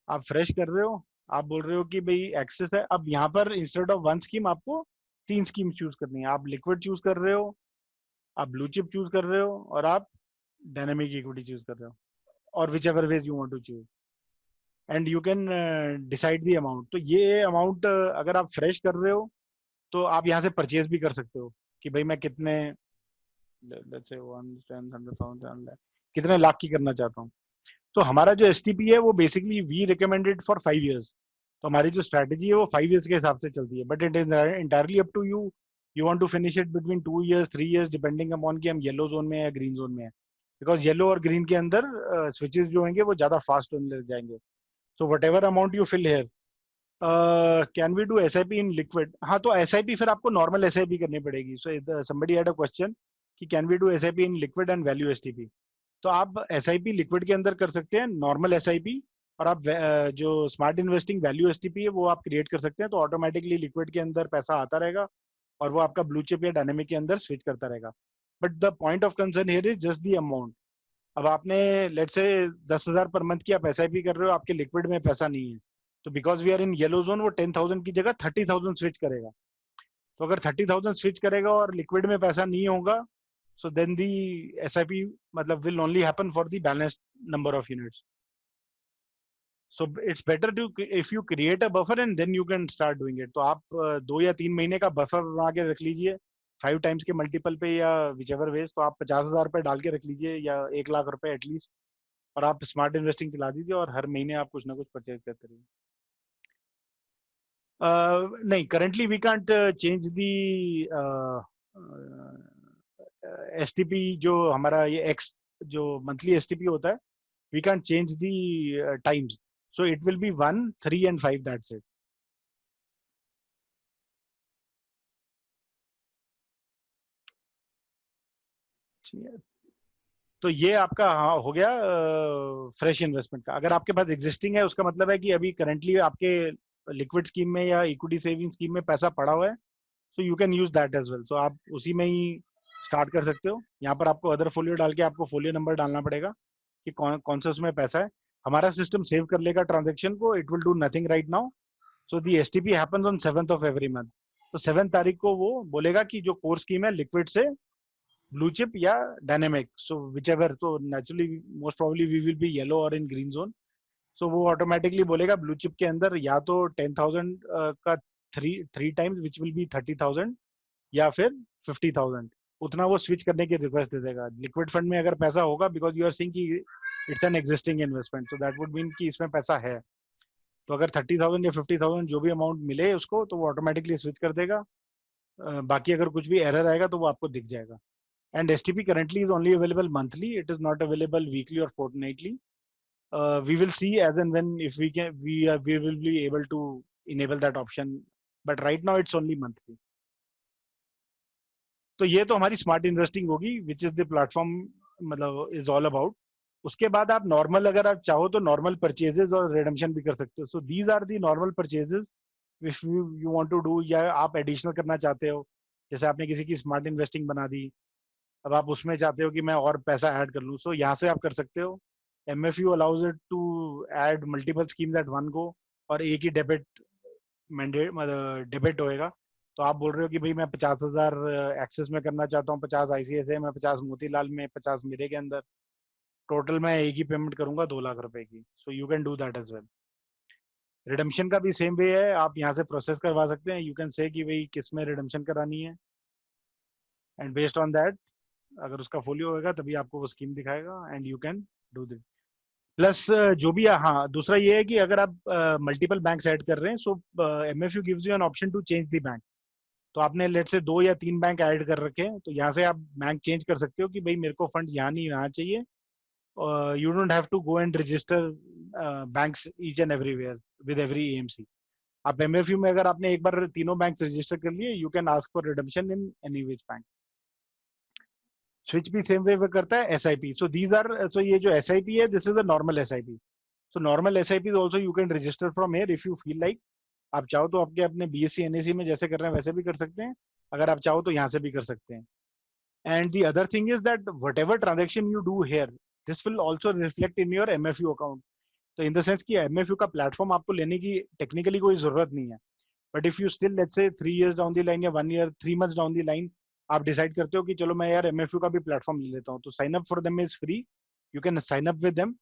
आप फ्रेश कर रहे हो, आप बोल रहे हो कि भाई एक्सेस है। अब यहाँ पर इंस्टेड ऑफ 1 स्कीम आपको 3 स्कीम चूज करनी है। आप लिक्विड चूज कर रहे हो, आप ब्लू चिप चूज कर रहे हो, और आप डायनेमिक इक्विटी चूज कर रहे हो, और whichever ways you want to choose, and you can decide the amount. तो ये अमाउंट अगर आप फ्रेश कर रहे हो तो आप यहाँ से परचेज भी कर सकते हो कि भाई मैं कितने, let's say 1, 10, 100,000 कितने लाख की करना चाहता हूँ। तो हमारा जो एसटीपी है वो basically we recommended for 5 years। तो हमारी जो स्ट्रैटेजी है वो 5 years के हिसाब से चलती है, but it is entirely up to you, you want to finish it between 2 years 3 years depending upon कि हम येलो जोन में है या ग्रीन जोन में है, बिकॉज येलो और ग्रीन के अंदर स्विचेस जो होंगे वो ज्यादा फास्ट होने लग जाएंगे। So whatever amount you fill here, can we do SIP in liquid? हाँ, तो एसआईपी फिर आपको नॉर्मल एसआईपी करनी पड़ेगी। So somebody had a question कि can we do SIP in liquid and value STP? तो आप एसआईपी लिक्विड के अंदर कर सकते हैं, नॉर्मल एसआईपी, और आप जो स्मार्ट इन्वेस्टिंग वैल्यू एसटीपी है वो आप क्रिएट कर सकते हैं। तो ऑटोमेटिकली लिक्विड के अंदर पैसा आता रहेगा और वो आपका ब्लू चिप या डायनेमिक के अंदर स्विच करता रहेगा। But the point of concern here is just the amount. अब आपने लेट्स से 10,000 पर मंथ की आप एसआईपी कर रहे हो, आपके लिक्विड में पैसा नहीं है, तो because we are in yellow zone वो 10,000 की जगह 30,000 स्विच करेगा। तो अगर 30,000 स्विच करेगा और लिक्विड में पैसा नहीं होगा, so then the SIP मतलब will only happen for the balanced number of units. So it's better to if you create a buffer and then you can start doing it. तो आप 2 या 3 महीने का बफर बना के रख लीजिए 5 times के मल्टीपल पे या whichever ways। तो आप 50,000 पे डाल के रख लीजिए या 1 लाख रुपए एटलीस्ट, और आप स्मार्ट इन्वेस्टिंग चला दीजिए और हर महीने आप कुछ ना कुछ परचेज करते रहिए। नहीं, currently we can't change the STP जो हमारा ये एक्स जो मंथली एसटीपी होता है, we can't change the times, so it will be 1, 3 and 5, that's it. तो ये आपका हाँ हो गया फ्रेश इन्वेस्टमेंट का। अगर आपके पास एग्जिस्टिंग है उसका मतलब है कि अभी करंटली आपके लिक्विड स्कीम में या इक्विटी सेविंग स्कीम में पैसा पड़ा हुआ है, so you can use that as well. तो आप उसी में ही स्टार्ट कर सकते हो। यहाँ पर आपको अदर फोलियो डाल के आपको फोलियो नंबर डालना पड़ेगा कि कौन सा उसमें पैसा है। हमारा सिस्टम सेव कर लेगा ट्रांजेक्शन को, it will do nothing right now. So the STP happens on 7th of every month। तो 7 तारीख को वो बोलेगा कि जो कोर स्कीम है लिक्विड से ब्लू चिप या डायनेमिक, सो विच एवर, तो naturally most probably we will be yellow और इन ग्रीन जोन। सो वो ऑटोमेटिकली बोलेगा ब्लू चिप के अंदर या तो 10,000 का 3 times विच विल बी 30,000 या फिर 50,000, उतना वो स्विच करने की रिक्वेस्ट दे देगा। लिक्विड फंड में अगर पैसा होगा, बिकॉज यू आर सीइंग कि it's an existing investment, so that would mean कि इसमें पैसा है। तो अगर 30,000 या 50,000 जो भी अमाउंट मिले उसको, तो वो ऑटोमेटिकली स्विच कर देगा। बाकी अगर कुछ भी एरर आएगा तो वो आपको दिख जाएगा। And STP currently is only available monthly, it is not available weekly or fortnightly. We will see as and when if we can we will be able to enable that option, but right now it's only monthly. तो ये तो हमारी smart investing होगी, which is the platform मतलब is all about. उसके बाद आप normal अगर आप चाहो तो नॉर्मल परचेजेस और रिडम्पशन भी कर सकते हो। So these are the normal purchases if you want to do, या आप एडिशनल करना चाहते हो, जैसे आपने किसी की स्मार्ट इन्वेस्टिंग बना दी, अब आप उसमें चाहते हो कि मैं और पैसा ऐड कर लूँ, सो यहाँ से आप कर सकते हो। MFU allows it to add multiple schemes at one go, और एक ही डेबिट मैंडेट मतलब डेबिट होएगा। तो आप बोल रहे हो कि भाई मैं 50,000 एक्सेस में करना चाहता हूँ, 50 ICICI में, 50 मोतीलाल में, 50 मेरे के अंदर, टोटल मैं एक ही पेमेंट करूंगा 2 लाख रुपए की। So you can do that as well. Redemption का भी सेम वे है, आप यहाँ से प्रोसेस करवा सकते हैं। यू कैन से कि भाई किस में रिडम्पशन करानी है, एंड बेस्ड ऑन दैट अगर उसका फोलियो होगा तभी आपको वो स्कीम दिखाएगा, and you can do that. Plus जो भी हाँ, दूसरा ये है कि अगर आप मल्टीपल बैंक्स ऐड कर रहे हैं, so MFU gives you an option to change the bank. तो आपने लेट से 2 या 3 बैंक ऐड कर रखे हैं, तो यहाँ से आप बैंक चेंज कर सकते हो कि भाई मेरे को फंड यहाँ नहीं यहाँ चाहिए। You don't have to go and register banks each and everywhere with every AMC। आप MFU में अगर आपने एक बार तीनों बैंक रजिस्टर कर लिए, you can ask for redemption in any which bank. Switch भी सेम वे करता है SIP। सो दीज आर, सो ये जो SIP है, this is a normal SIP। So normal SIP also you can register from here if you feel like. आप चाहो तो आपके अपने BSc NSE में जैसे कर रहे हैं वैसे भी कर सकते हैं, अगर आप चाहो तो यहाँ से भी कर सकते हैं। And the other thing is that whatever transaction you do here, this will also reflect in your MFU account. तो in the sense कि MFU का platform आपको लेने की technically कोई जरूरत नहीं है. But if you still let's say 3 years down the line या 1 year, 3 months down the line, आप decide करते हो कि चलो मैं यार MFU का भी platform ले लेता हूँ, तो sign up for them is free. You can sign up with them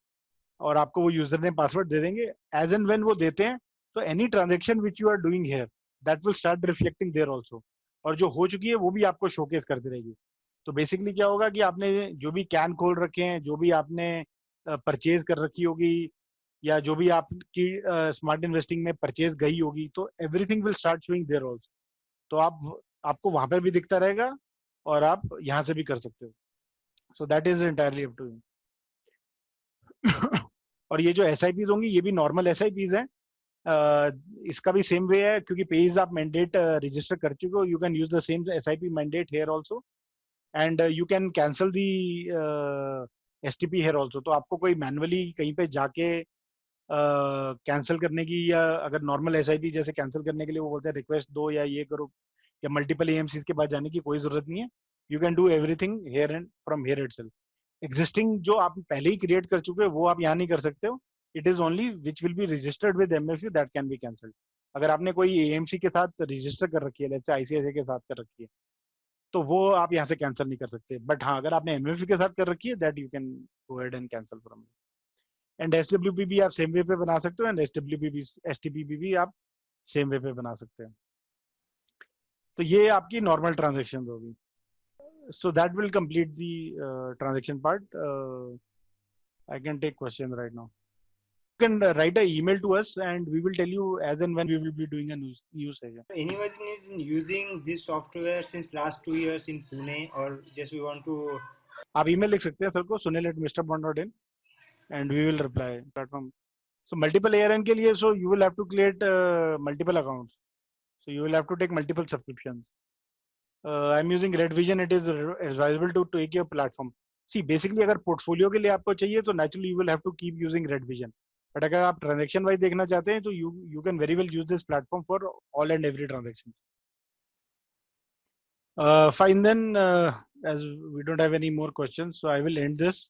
और आपको वो यूजर नेम पासवर्ड दे देंगे. एज एंड व्हेन वो देते हैं तो any transaction which you are doing here that will start reflecting there also, और जो हो चुकी है वो भी आपको शोकेस करती रहेगी. तो बेसिकली क्या होगा कि आपने जो भी कैन खोल रखे हैं, जो भी आपने परचेज कर रखी होगी, या जो भी आपकी स्मार्ट इन्वेस्टिंग में परचेज गई होगी, तो everything will start showing there also. तो आपको वहां पर भी दिखता रहेगा और आप यहाँ से भी कर सकते हो. So that is entirely up to you. और ये जो SIPs होंगी ये भी नॉर्मल SIPs हैं. इसका भी सेम वे है, क्योंकि पेज आप मैंडेट रजिस्टर कर चुके हो. You can use the same SIP mandate here also, and you can cancel the STP here also. तो आपको कोई मैनुअली कहीं पे जाके कैंसिल करने की, या अगर नॉर्मल SIP जैसे कैंसिल करने के लिए वो बोलते हैं रिक्वेस्ट दो या ये करो, या मल्टीपल AMCs के पास जाने की कोई जरूरत नहीं है. You can do everything here and from here itself. Existing जो आप पहले ही क्रिएट कर चुके हो वो आप यहाँ नहीं कर सकते हो. It is only which will be registered with MFU that can be cancelled. अगर आपने कोई AMC के साथ रजिस्टर कर रखी है, लेट्स से ICICI के साथ कर रखी है, तो वो आप यहाँ से कैंसिल नहीं कर सकते. बट हाँ, अगर आपने MFU के साथ कर रखी है, that you can go ahead and cancel from. And SWP भी आप सेम वे पे बना सकते हो, एंड STP भी आप सेम वे पे बना सकते हैं. तो ये आपकी नॉर्मल ट्रांजेक्शन होगी. So that will complete the transaction part. I can take questions right now. You can write an email to us and we will tell you as and when we will be doing a new session. Anyone is using this software since last 2 years in Pune, or just we want to? आप email लिख सकते हैं sir को, sunil@mrbond.in, and we will reply. Platform. So multiple ARN के लिए, so you will have to create multiple accounts. So you will have to take multiple subscriptions. I'm using Red Vision. It is advisable to take your platform. See, basically अगर portfolio के लिए आपको चाहिए तो naturally you will have to keep using Red Vision. But अगर आप transaction wise देखना चाहते हैं तो you can very well use this platform for all and every transaction. Fine then, as we don't have any more questions, so I will end this.